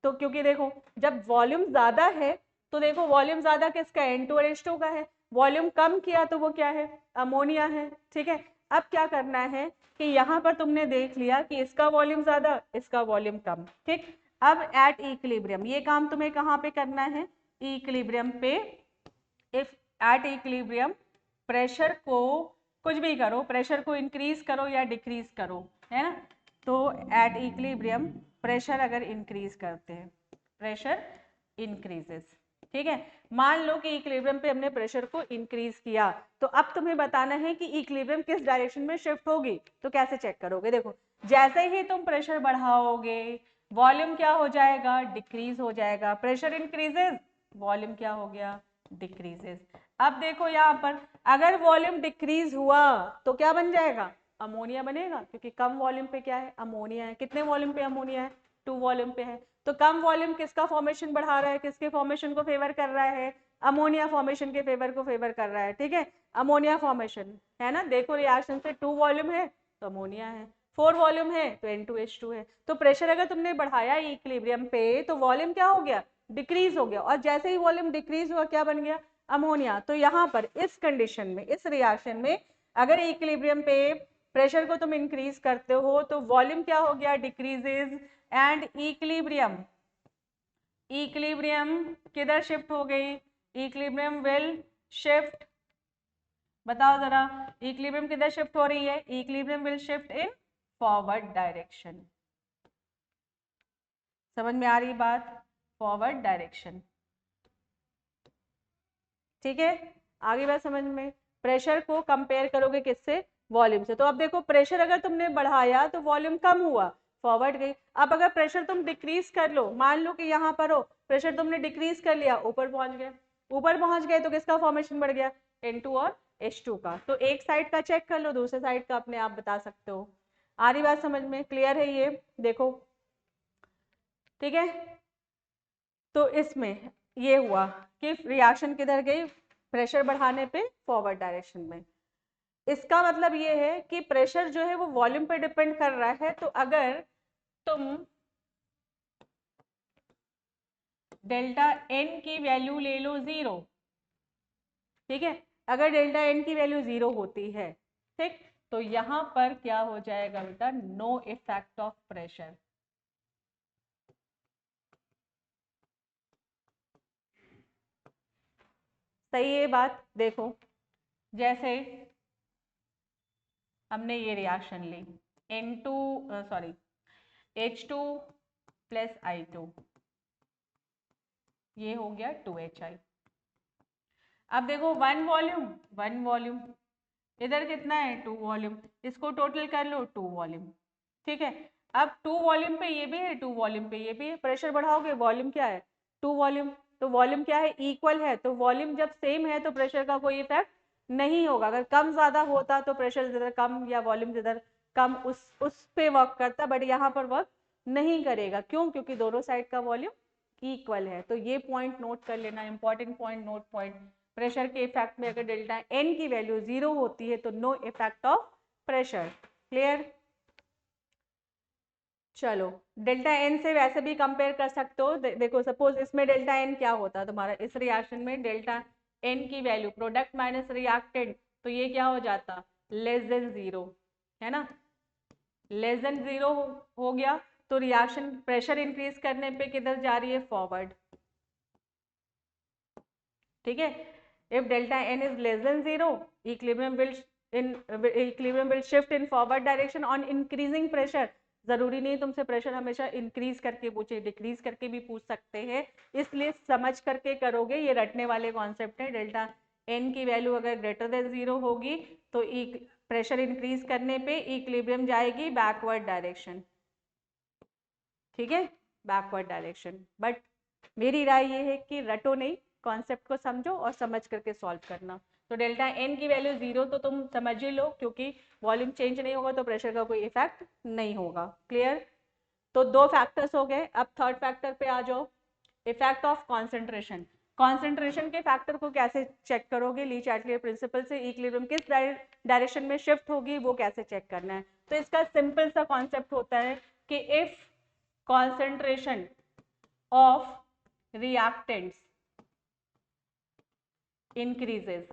तो क्योंकि देखो जब वॉल्यूम ज्यादा है तो देखो वॉल्यूम ज्यादा किसका है, N2 और H2 का है, वॉल्यूम कम किया तो वो क्या है, अमोनिया है। ठीक है, अब क्या करना है कि यहाँ पर तुमने देख लिया कि इसका वॉल्यूम ज्यादा, इसका वॉल्यूम कम। ठीक, अब एट इक्विलिब्रियम ये काम तुम्हें कहाँ पे करना है, इक्विलिब्रियम पे। इफ एट इक्विलिब्रियम प्रेशर को कुछ भी करो, प्रेशर को इंक्रीज करो या डिक्रीज करो, है ना, तो एट इक्विलिब्रियम प्रेशर अगर इंक्रीज करते हैं, प्रेशर इंक्रीजेस। ठीक है, मान लो कि इक्विलिब्रियम पे हमने प्रेशर को इंक्रीज किया, तो अब तुम्हें बताना है कि इक्विलिब्रियम किस डायरेक्शन में शिफ्ट होगी। तो कैसे चेक करोगे, देखो जैसे ही तुम प्रेशर बढ़ाओगे वॉल्यूम क्या हो जाएगा, डिक्रीज हो जाएगा, प्रेशर इंक्रीजेस, वॉल्यूम क्या हो गया, डिक्रीजेस। अब देखो यहाँ पर अगर वॉल्यूम डिक्रीज हुआ तो क्या बन जाएगा, अमोनिया बनेगा, क्योंकि कम वॉल्यूम पे क्या है, अमोनिया है। कितने वॉल्यूम पे अमोनिया है, 2 वॉल्यूम पे है। तो कम वॉल्यूम किसका फॉर्मेशन बढ़ा रहा है, किसके फॉर्मेशन को फेवर कर रहा है, अमोनिया फॉर्मेशन के फेवर कर रहा है। ठीक है, अमोनिया फॉर्मेशन है ना, देखो रिएक्शन से 2 वॉल्यूम है तो अमोनिया है, 4 वॉल्यूम है तो N2H2 है। तो प्रेशर अगर तुमने बढ़ाया इक्विलिब्रियम पे तो वॉल्यूम क्या हो गया, डिक्रीज हो गया, और जैसे ही वॉल्यूम डिक्रीज हुआ क्या बन गया, अमोनिया। तो यहाँ पर इस कंडीशन में, इस रिएक्शन में अगर इक्विलिब्रियम पे प्रेशर को तुम इंक्रीज करते हो तो वॉल्यूम क्या हो गया, डिक्रीजेज, एंड इक्विलिब्रियम किधर शिफ्ट हो गई, इक्विलिब्रियम विल शिफ्ट, बताओ जरा, इक्विलिब्रियम किधर शिफ्ट हो रही है, equilibrium will shift in forward direction. समझ में आ रही बात, फॉरवर्ड डायरेक्शन। ठीक है, आगे बात समझ में। प्रेशर को कंपेयर करोगे किससे, वॉल्यूम से। तो अब देखो प्रेशर अगर तुमने बढ़ाया तो वॉल्यूम कम हुआ, फॉरवर्ड गई। अब अगर प्रेशर तुम डिक्रीज कर लो, मान लो कि यहाँ पर हो, प्रेशर तुमने डिक्रीज कर लिया, ऊपर पहुंच गए तो किसका फॉर्मेशन बढ़ गया, N2 और H2 का। तो एक साइड का चेक कर लो, दूसरे साइड का अपने आप बता सकते हो। आ रही बात समझ में, क्लियर है ये, देखो। ठीक है, तो इसमें ये हुआ कि रिएक्शन किधर गई, प्रेशर बढ़ाने पे फॉरवर्ड डायरेक्शन में। इसका मतलब ये है कि प्रेशर जो है वो वॉल्यूम पे डिपेंड कर रहा है। तो अगर तुम डेल्टा एन की वैल्यू ले लो 0, ठीक है, अगर डेल्टा एन की वैल्यू 0 होती है, ठीक, तो यहां पर क्या हो जाएगा बेटा, नो इफेक्ट ऑफ प्रेशर। सही है बात, देखो जैसे हमने ये रिएक्शन ली, N2 sorry H2 plus I2, ये हो गया 2HI। अब देखो 1 वॉल्यूम, इधर कितना है, 2 वॉल्यूम, इसको टोटल कर लो, 2 वॉल्यूम। ठीक है, अब 2 वॉल्यूम पे ये भी है, 2 वॉल्यूम पे ये भी है, प्रेशर बढ़ाओगे वॉल्यूम क्या है, 2 वॉल्यूम। तो वॉल्यूम क्या है, इक्वल है, तो वॉल्यूम जब सेम है तो प्रेशर का कोई इफेक्ट नहीं होगा। अगर कम ज्यादा होता तो प्रेशर जिधर कम या वॉल्यूम जिधर कम उस पे वर्क करता, बट यहाँ पर वर्क नहीं करेगा। क्यों, क्योंकि दोनों साइड का वॉल्यूम इक्वल है। तो ये पॉइंट नोट कर लेना, important point, note point. Pressure के इफेक्ट में अगर डेल्टा एन की वैल्यू 0 होती है तो no effect of pressure. Clear, चलो डेल्टा एन से वैसे भी कंपेयर कर सकते हो। देखो सपोज इसमें डेल्टा एन क्या होता है तुम्हारा, इस रिएक्शन में डेल्टा एन की वैल्यू प्रोडक्ट माइनस रिएक्टेंट, तो ये क्या हो जाता, लेस देन जीरो, है ना, लेस देन जीरो हो गया। तो रिएक्शन प्रेशर इंक्रीज करने पे किधर जा रही है, फॉरवर्ड, ठीक है। If delta n is less than zero, equilibrium will shift in forward direction on increasing pressure. जरूरी नहीं तुमसे प्रेशर हमेशा इंक्रीज करके पूछे, डिक्रीज करके भी पूछ सकते हैं, इसलिए समझ करके करोगे, ये रटने वाले कॉन्सेप्ट है। डेल्टा एन की वैल्यू अगर ग्रेटर देन जीरो होगी तो प्रेशर इंक्रीज करने पे इक्विलिब्रियम जाएगी बैकवर्ड डायरेक्शन, ठीक है, बैकवर्ड डायरेक्शन। बट मेरी राय ये है कि रटो नहीं, कॉन्सेप्ट को समझो और समझ करके सॉल्व करना। तो डेल्टा एन की वैल्यू जीरो तो तुम समझ ही लो, क्योंकि वॉल्यूम चेंज नहीं होगा तो प्रेशर का कोई इफेक्ट नहीं होगा। क्लियर। तो दो फैक्टर्स हो गए, अब थर्ड फैक्टर पे आ जाओ, इफेक्ट ऑफ कॉन्सेंट्रेशन। कॉन्सेंट्रेशन के फैक्टर को कैसे चेक करोगे, ली चैटलियर प्रिंसिपल से इक्विलिब्रियम किस डायरेक्शन में शिफ्ट होगी वो कैसे चेक करना है। तो इसका सिंपल सा कॉन्सेप्ट होता है कि if concentration of reactants increases,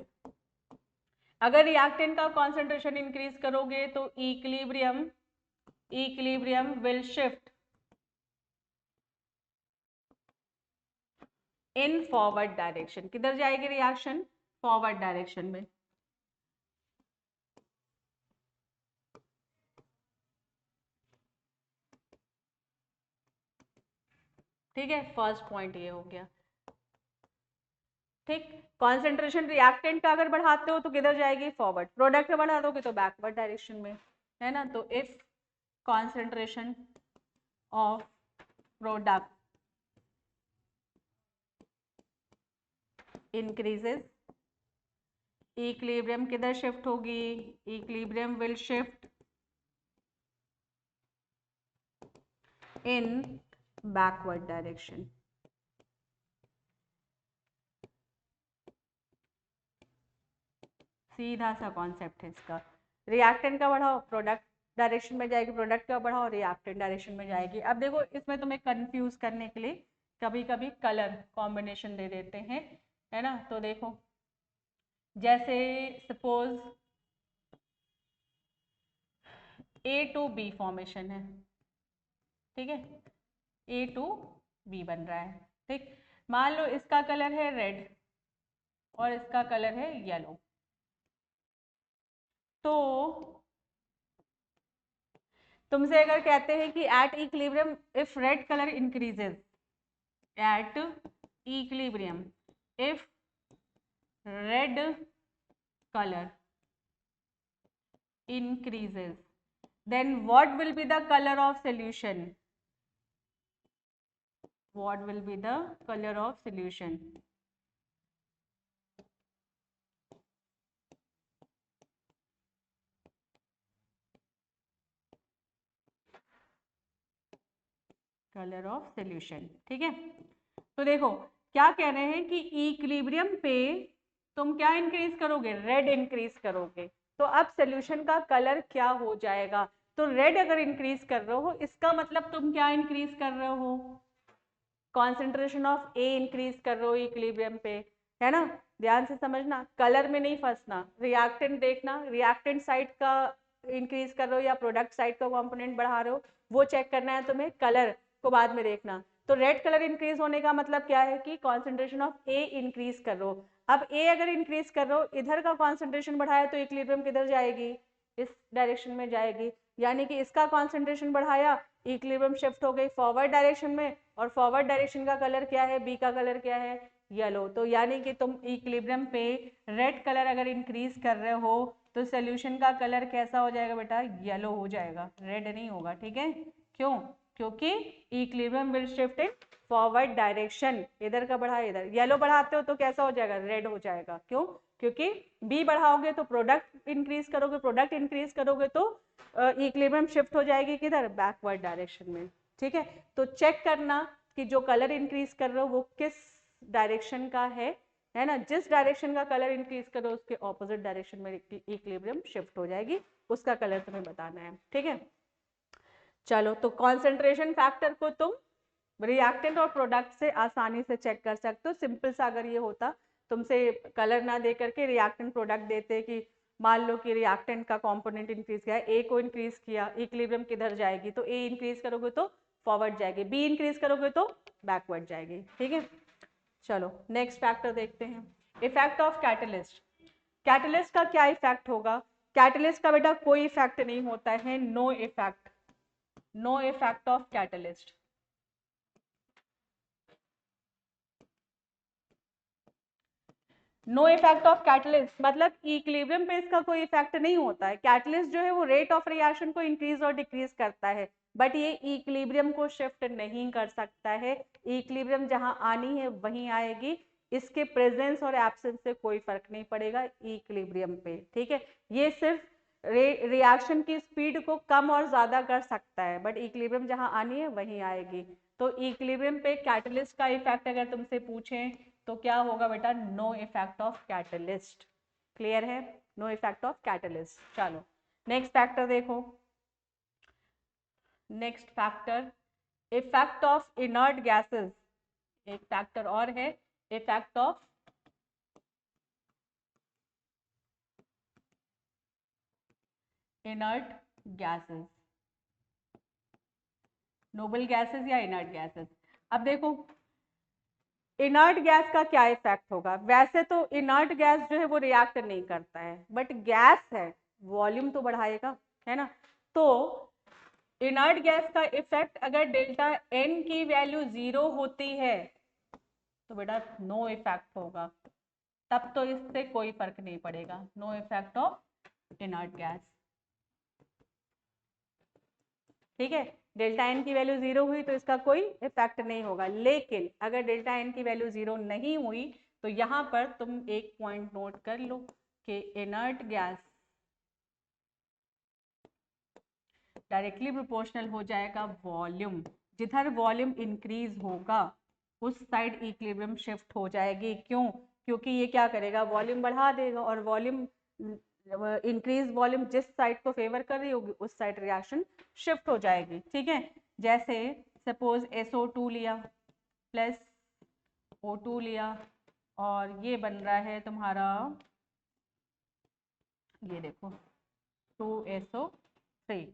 अगर रिएक्टेंट का कॉन्सेंट्रेशन इंक्रीज करोगे तो equilibrium will shift in forward direction. किधर जाएगी रिएक्शन, फॉरवर्ड डायरेक्शन में। ठीक है, फर्स्ट पॉइंट ये हो गया। ठीक, कॉन्सेंट्रेशन रिएक्टेंट का अगर बढ़ाते हो तो किधर जाएगी, फॉरवर्ड। प्रोडक्ट का बढ़ा दोगे तो बैकवर्ड डायरेक्शन में, है ना। तो if concentration of product increases, equilibrium किधर शिफ्ट होगी, equilibrium will shift in backward direction. सीधा सा कॉन्सेप्ट है इसका। रिएक्टेंट का बढ़ाओ प्रोडक्ट डायरेक्शन में जाएगी, प्रोडक्ट का बढ़ाओ रिएक्टेंट डायरेक्शन में जाएगी। अब देखो इसमें तुम्हें कंफ्यूज करने के लिए कभी कभी कलर कॉम्बिनेशन दे देते हैं, है ना। तो देखो जैसे suppose A to B formation है, ठीक है, ए टू बी बन रहा है, ठीक। मान लो इसका कलर है रेड और इसका कलर है येलो। तो तुमसे अगर कहते हैं कि at equilibrium if red colour increases, at equilibrium if red colour increases, then what will be the color of solution, what will be the color of solution। Colour of solution, ठीक है। तो देखो क्या कह रहे हैं कि इक्विलिब्रियम पे तुम क्या इंक्रीज करोगे, रेड इंक्रीज करोगे, तो अब सोल्यूशन का कलर क्या हो जाएगा। तो रेड अगर इंक्रीज कर रहे हो इसका मतलब तुम क्या इंक्रीज कर रहे हो, कॉन्सेंट्रेशन ऑफ ए इंक्रीज कर रहे हो इक्विलिब्रियम पे, है ना। ध्यान से समझना, कलर में नहीं फंसना, रिएक्टेंट देखना, रिएक्टेंट साइड का इंक्रीज कर रहे हो या प्रोडक्ट साइड का कंपोनेंट बढ़ा रहे हो वो चेक करना है तुम्हें, कलर को बाद में देखना। तो रेड कलर इंक्रीज होने का मतलब क्या है कि कॉन्सेंट्रेशन ऑफ ए इंक्रीज कर रहे हो। अब ए अगर इंक्रीज कर रहे हो, इधर का कॉन्सेंट्रेशन बढ़ाया तो इक्विलिब्रियम किधर जाएगी, इस डायरेक्शन में जाएगी। यानी कि इसका कॉन्सेंट्रेशन बढ़ाया, इक्विलिब्रियम शिफ्ट हो गई फॉरवर्ड डायरेक्शन में, और फॉरवर्ड डायरेक्शन का कलर क्या है, बी का कलर क्या है, येलो। तो यानी कि तुम इक्विलिब्रियम पे रेड कलर अगर इंक्रीज कर रहे हो तो सोल्यूशन का कलर कैसा हो जाएगा बेटा, येलो हो जाएगा, रेड नहीं होगा, ठीक है। क्यों, क्योंकि equilibrium will shift in forward direction, इधर का बढ़ा इधर, येलो बढ़ाते हो तो कैसा हो जाएगा, रेड हो जाएगा। क्यों, क्योंकि बी बढ़ाओगे तो प्रोडक्ट इंक्रीज करोगे, प्रोडक्ट इंक्रीज करोगे तो इक्विलिब्रियम शिफ्ट हो जाएगी किधर, बैकवर्ड डायरेक्शन में, ठीक है। तो चेक करना कि जो कलर इंक्रीज कर रहे हो वो किस डायरेक्शन का है ना। जिस डायरेक्शन का कलर इंक्रीज करो उसके ऑपोजिट डायरेक्शन में इक्विलिब्रियम शिफ्ट हो जाएगी, उसका कलर तुम्हें बताना है, ठीक है। चलो, तो कॉन्सेंट्रेशन फैक्टर को तुम रिएक्टेंट और प्रोडक्ट से आसानी से चेक कर सकते हो। सिंपल सा अगर ये होता, तुमसे कलर ना दे करके रिएक्टेंट प्रोडक्ट देते कि मान लो कि रिएक्टेंट का कंपोनेंट इंक्रीज किया, ए को इंक्रीज किया, इक्विलिब्रियम किधर जाएगी, तो ए इंक्रीज करोगे तो फॉरवर्ड जाएगी, बी इंक्रीज करोगे तो बैकवर्ड जाएगी। ठीक है, चलो नेक्स्ट फैक्टर देखते हैं, इफेक्ट ऑफ कैटलिस्ट। कैटलिस्ट का क्या इफेक्ट होगा? कैटलिस्ट का बेटा कोई इफेक्ट नहीं होता है, no effect, no effect of catalyst. No effect of catalyst मतलब इक्विलिब्रियम पे इसका कोई इफेक्ट नहीं होता है। कैटलिस्ट जो है वो रेट ऑफ रिएक्शन को इंक्रीज और डिक्रीज करता है, बट ये इक्विलिब्रियम को शिफ्ट नहीं कर सकता है। इक्विलिब्रियम जहां आनी है वहीं आएगी, इसके प्रेजेंस और एब्सेंस से कोई फर्क नहीं पड़ेगा इक्विलिब्रियम पे। ठीक है, ये सिर्फ रिएक्शन की स्पीड को कम और ज्यादा कर सकता है, बट इक्विलिब्रियम जहां आनी है वहीं आएगी। तो इक्विलिब्रियम पे कैटलिस्ट का इफेक्ट अगर तुमसे पूछें तो क्या होगा बेटा? No effect of catalyst. Clear है? No effect of catalyst. चलो नेक्स्ट फैक्टर देखो, next factor effect of inert gases. एक फैक्टर और है, effect of inert gases, noble gases या इनर्ट गैसेस। अब देखो इनर्ट गैस का क्या इफेक्ट होगा? वैसे तो इनर्ट गैस जो है वो रिएक्ट नहीं करता है, बट गैस है, वॉल्यूम तो बढ़ाएगा, है ना। तो इनर्ट गैस का इफेक्ट अगर डेल्टा एन की वैल्यू 0 होती है तो बेटा नो इफेक्ट होगा, तब तो इससे कोई फर्क नहीं पड़ेगा। No effect of inert gas. ठीक है, डेल्टा एन की वैल्यू 0 हुई तो इसका कोई इफेक्ट नहीं होगा, लेकिन अगर डेल्टा एन की वैल्यू 0 नहीं हुई तो यहां पर तुम एक पॉइंट नोट कर लो कि इनर्ट गैस डायरेक्टली प्रोपोर्शनल हो जाएगा वॉल्यूम। जिधर वॉल्यूम इंक्रीज होगा उस साइड इक्विलिब्रियम शिफ्ट हो जाएगी। क्यों? क्योंकि ये क्या करेगा? वॉल्यूम बढ़ा देगा, और वॉल्यूम इंक्रीज वॉल्यूम जिस साइड को फेवर कर रही होगी उस साइड रिएक्शन शिफ्ट हो जाएगी। ठीक है, जैसे सपोज SO2 लिया प्लस O2 लिया और ये बन रहा है तुम्हारा, ये देखो 2SO3।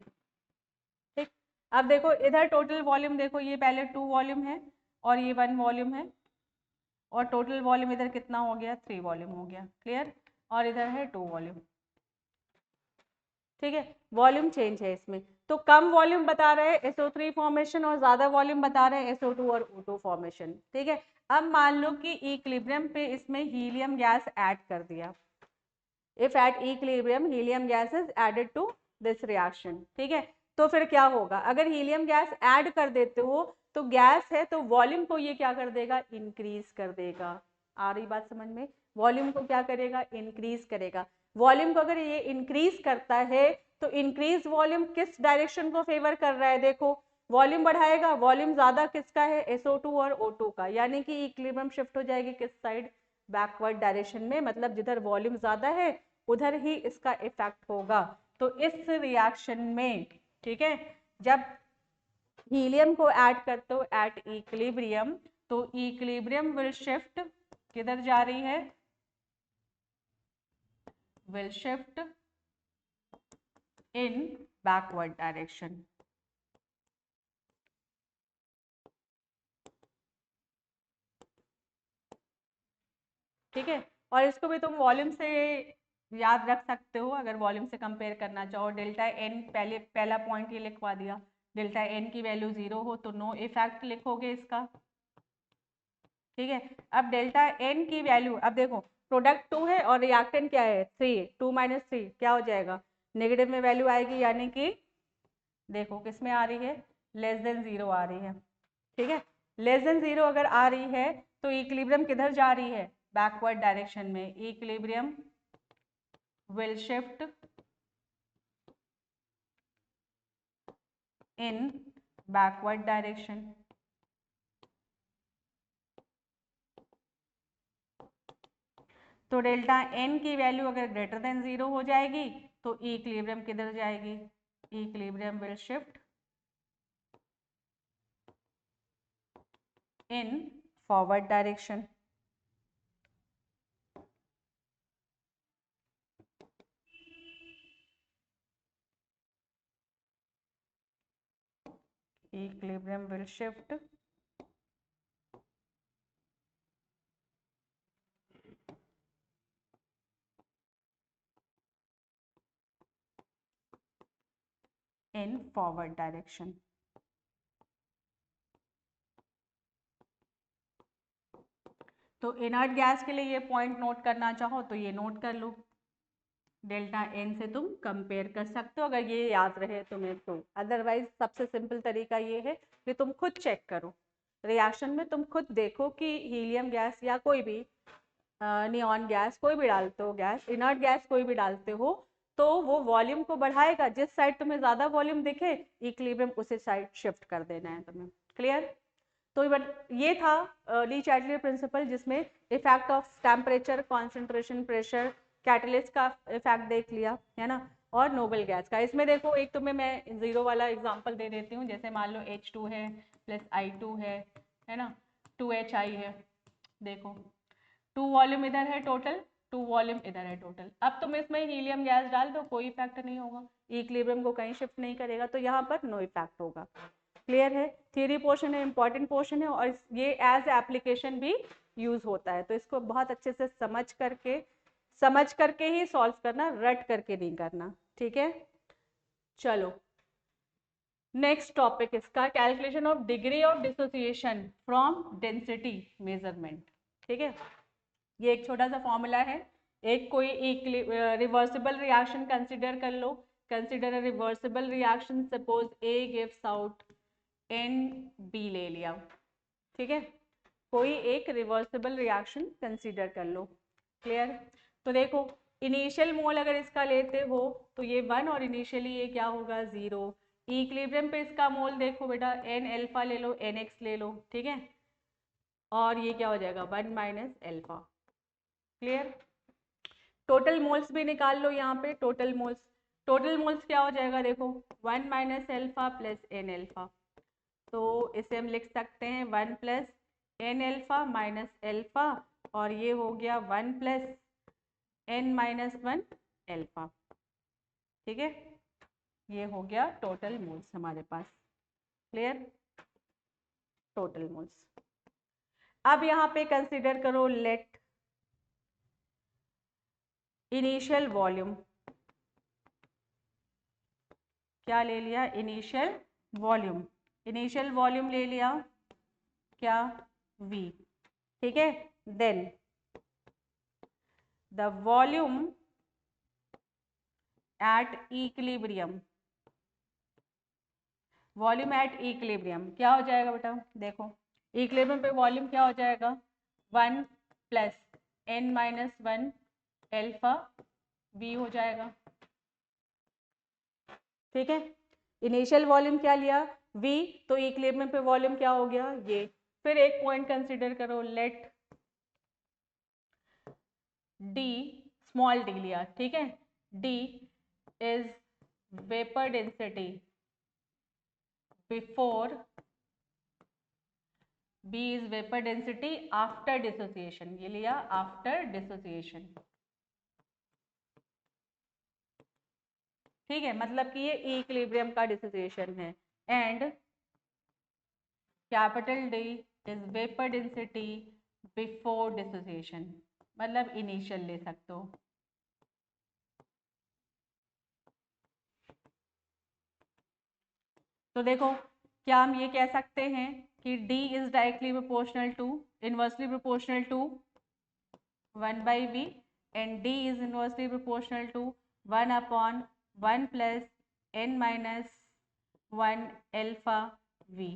ठीक, अब देखो इधर टोटल वॉल्यूम देखो, ये पहले 2 वॉल्यूम है और ये 1 वॉल्यूम है, और टोटल वॉल्यूम इधर कितना हो गया? 3 वॉल्यूम हो गया। क्लियर? और इधर है 2 वॉल्यूम। ठीक है, वॉल्यूम चेंज है इसमें, तो कम वॉल्यूम बता रहे हैं SO3 फॉर्मेशन और ज्यादा वॉल्यूम बता रहे हैं SO2 और O2 फॉर्मेशन। ठीक है, अब मान लो कि इक्विलिब्रियम पे इसमें हीलियम गैस ऐड कर दिया, if at equilibrium helium gas is added to this reaction. ठीक है, तो फिर क्या होगा? अगर हीलियम गैस ऐड कर देते हो तो गैस है तो वॉल्यूम को ये क्या कर देगा? इंक्रीज कर देगा। आ रही बात समझ में? वॉल्यूम को क्या करेगा? इंक्रीज करेगा। वॉल्यूम को अगर ये इंक्रीज करता है तो इंक्रीज वॉल्यूम किस डायरेक्शन को फेवर कर रहा है? देखो वॉल्यूम बढ़ाएगा, वॉल्यूम ज्यादा किसका है? SO2 और O2 का, यानी कि इक्विलिब्रियम शिफ्ट हो जाएगी किस साइड? बैकवर्ड डायरेक्शन में, मतलब जिधर वॉल्यूम ज्यादा है उधर ही इसका इफेक्ट होगा। तो इस रिएक्शन में, ठीक है, जब हीलियम को ऐड करते हो एट इक्विलिब्रियम तो इक्विलिब्रियम विल शिफ्ट, किधर जा रही है? Will shift in backward direction. ठीक है, और इसको भी तुम वॉल्यूम से याद रख सकते हो, अगर वॉल्यूम से कंपेयर करना चाहो। डेल्टा एन, पहले पहला पॉइंट ये लिखवा दिया, डेल्टा एन की वैल्यू 0 हो तो नो इफेक्ट लिखोगे इसका। ठीक है, अब डेल्टा एन की वैल्यू, अब देखो प्रोडक्ट 2 है और रिएक्टेंट क्या है? 3, 2 - 3 क्या हो जाएगा? नेगेटिव में वैल्यू आएगी, यानी कि देखो किस में आ रही है? लेस देन 0 आ रही है। ठीक है, लेस देन 0 अगर आ रही है तो इक्विलिब्रियम किधर जा रही है? बैकवर्ड डायरेक्शन में। Equilibrium will shift in backward direction। तो डेल्टा एन की वैल्यू अगर ग्रेटर देन 0 हो जाएगी तो इक्विलिब्रियम किधर जाएगी? Equilibrium will shift in forward direction. Equilibrium will shift in forward direction। तो इनर्ट गैस के लिए ये पॉइंट नोट करना चाहो तो ये नोट कर लो, डेल्टा एन से तुम कंपेयर कर सकते हो अगर ये याद रहे तुम्हें तो। अदरवाइज सबसे सिंपल तरीका ये है कि तुम खुद चेक करो रिएक्शन में, तुम खुद देखो कि हीलियम गैस या कोई भी नियॉन गैस कोई भी डालते हो, गैस इनर्ट गैस कोई भी डालते हो तो वो वॉल्यूम को बढ़ाएगा, जिस साइड तुम्हें ज़्यादा वॉल्यूम दिखे इक्विलिब्रियम उसी साइड शिफ्ट कर देना है तुम्हें। क्लियर? तो ये था ली चैटलियर प्रिंसिपल, जिसमें effect of temperature, concentration, pressure, catalyst का इफेक्ट देख लिया है ना, और नोबल गैस का। इसमें देखो एक तुम्हें मैं जीरो वाला एग्जांपल दे देती हूँ, जैसे मान लो H2 है प्लस I2 है ना, 2HI है। देखो 2 वॉल्यूम इधर है टोटल, 2 वॉल्यूम इधर है टोटल। अब तुम इसमें हीलियम गैस डाल दो, कोई इफेक्ट नहीं होगा, इक्विलिब्रियम को कहीं शिफ्ट नहीं करेगा, तो यहाँ पर नो इफेक्ट होगा। क्लियर है? थियरी पोर्शन है, इंपॉर्टेंट पोर्शन है, और ये एज एप्लीकेशन भी यूज होता है, तो इसको बहुत अच्छे से समझ करके ही सॉल्व करना, रट करके नहीं करना। ठीक है, चलो नेक्स्ट टॉपिक इसका calculation of degree of dissociation from density measurement. ठीक है, ये एक छोटा सा फॉर्मूला है। एक कोई एक रिवर्सिबल रिएक्शन कंसिडर कर लो, consider a reversible reaction, suppose A gives out NB ले लिया। ठीक है, कोई एक रिवर्सिबल रिएक्शन कंसीडर कर लो। क्लियर? तो देखो इनिशियल मोल अगर इसका लेते हो तो ये 1 और इनिशियली ये क्या होगा 0। इक्विलिब्रियम पे इसका मोल देखो बेटा, N अल्फा ले लो, NX ले लो। ठीक है, और ये क्या हो जाएगा 1 minus alpha. Clear? Total moles भी निकाल लो यहाँ पे, टोटल मोल्स क्या हो जाएगा देखो 1 minus alpha plus N alpha, तो इसे हम लिख सकते हैं 1 plus N alpha minus alpha, और ये हो गया 1 प्लस N माइनस 1 अल्फा। ठीक है, ये हो गया टोटल मोल्स हमारे पास। क्लियर? Total moles. अब यहाँ पे कंसीडर करो लेट इनिशियल वॉल्यूम, क्या ले लिया इनिशियल वॉल्यूम, इनिशियल वॉल्यूम ले लिया क्या V। ठीक है, then the volume at equilibrium, volume at equilibrium क्या हो जाएगा बेटा, देखो इक्विलिब्रियम पे वॉल्यूम क्या हो जाएगा 1 plus N minus 1 alpha V हो जाएगा। ठीक है, इनिशियल वॉल्यूम क्या लिया V, तो इक्विलिब्रियम पे वॉल्यूम क्या हो गया ये। फिर एक पॉइंट कंसीडर करो, लेट D स्मॉल d लिया। ठीक है, D is vapour density before, B is vapor density after dissociation, ये लिया after dissociation। ठीक है, मतलब कि ये इक्विलिब्रियम का डिसोसिएशन है, and capital D is vapour density before dissociation, मतलब इनिशियल ले सकते हो। तो देखो क्या हम ये कह सकते हैं कि D is directly proportional to, inversely proportional to 1 by V, and D is inversely proportional to 1 upon 1 plus N minus 1 alpha V।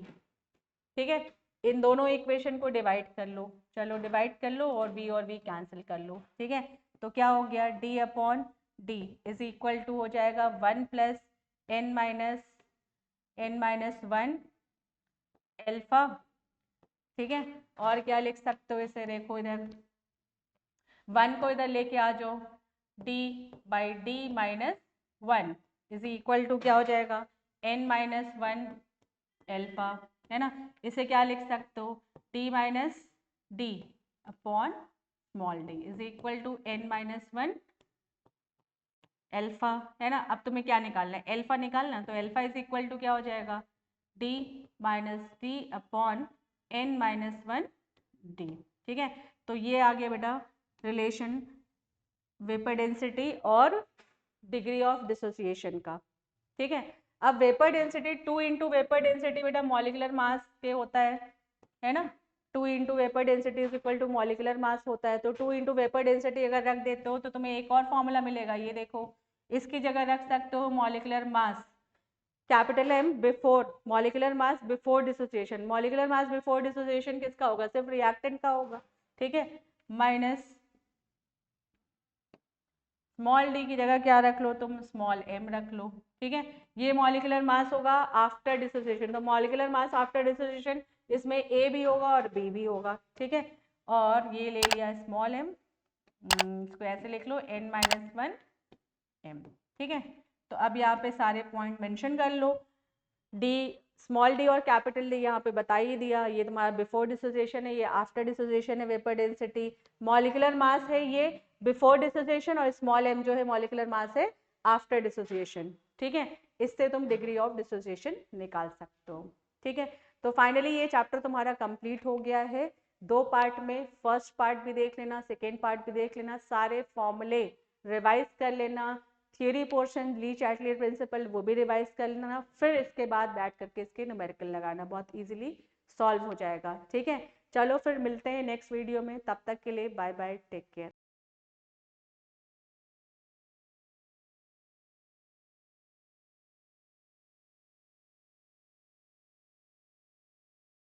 ठीक है, इन दोनों इक्वेशन को डिवाइड कर लो, चलो डिवाइड कर लो और V कैंसिल कर लो। ठीक है, तो क्या हो गया D upon D is equal to हो जाएगा 1 प्लस N माइनस 1 अल्फा। ठीक है, और क्या लिख सकते हो इसे, देखो इधर 1 को इधर लेके आ जाओ, D by D minus 1 is equal to क्या हो जाएगा N माइनस 1 अल्फा, है ना। इसे क्या लिख सकते हो T minus D upon small D is equal to n minus one alpha, है ना। अब तुम्हें क्या निकालना है, एल्फा निकालना, तो एल्फा इज इक्वल टू क्या हो जाएगा, D minus D upon n minus one D. ठीक है, तो ये आ गया बेटा रिलेशन वेपर डेंसिटी और डिग्री ऑफ डिसोसिएशन का। ठीक है, अब vapour density 2 into vapour density बेटा मॉलिकुलर मास के होता है ना। 2 into vapour density is equal to molecular mass होता है, तो 2 इंटू वेपर डेंसिटी अगर रख देते हो तो तुम्हें एक और फॉर्मूला मिलेगा, ये देखो, इसकी जगह रख सकते हो molecular mass capital M before molecular mass before dissociation. Molecular mass before dissociation किसका होगा, सिर्फ रिएक्टेंट का होगा। ठीक है, माइनस स्मॉल डी की जगह क्या रख लो तुम, स्मॉल m रख लो। ठीक है, ये मॉलिकुलर मास होगा आफ्टर डिसोसिएशन, तो मॉलिकुलर मास आफ्टर डिसोसिएशन इसमें a भी होगा और b भी होगा। ठीक है, और ये ले लिया स्मॉल m, इसको ऐसे लिख लो n माइनस वन m। ठीक है, तो अब यहाँ पे सारे पॉइंट मेंशन कर लो। डी स्मॉल डी और कैपिटल डी यहाँ पे बता ही दिया, ये तुम्हारा बिफोर डिसोसिएशन है, ये आफ्टर डिसोसिएशन है वेपर डेंसिटी। मॉलिकुलर मास है ये बिफोर डिसोसिएशन और स्मॉल m जो है मॉलिकुलर मास है आफ्टर डिसोसिएशन। ठीक है, इससे तुम डिग्री ऑफ डिसोसिएशन निकाल सकते हो। ठीक है, तो फाइनली ये चैप्टर तुम्हारा कंप्लीट हो गया है 2 पार्ट में। फर्स्ट पार्ट भी देख लेना, सेकेंड पार्ट भी देख लेना, सारे फॉर्मूले रिवाइज कर लेना, थियरी पोर्शन ली चैटलियर प्रिंसिपल वो भी रिवाइज कर लेना, फिर इसके बाद बैठ करके इसके न्यूमेरिकल लगाना, बहुत इजीली सॉल्व हो जाएगा। ठीक है, चलो फिर मिलते हैं नेक्स्ट वीडियो में, तब तक के लिए बाय बाय, टेक केयर।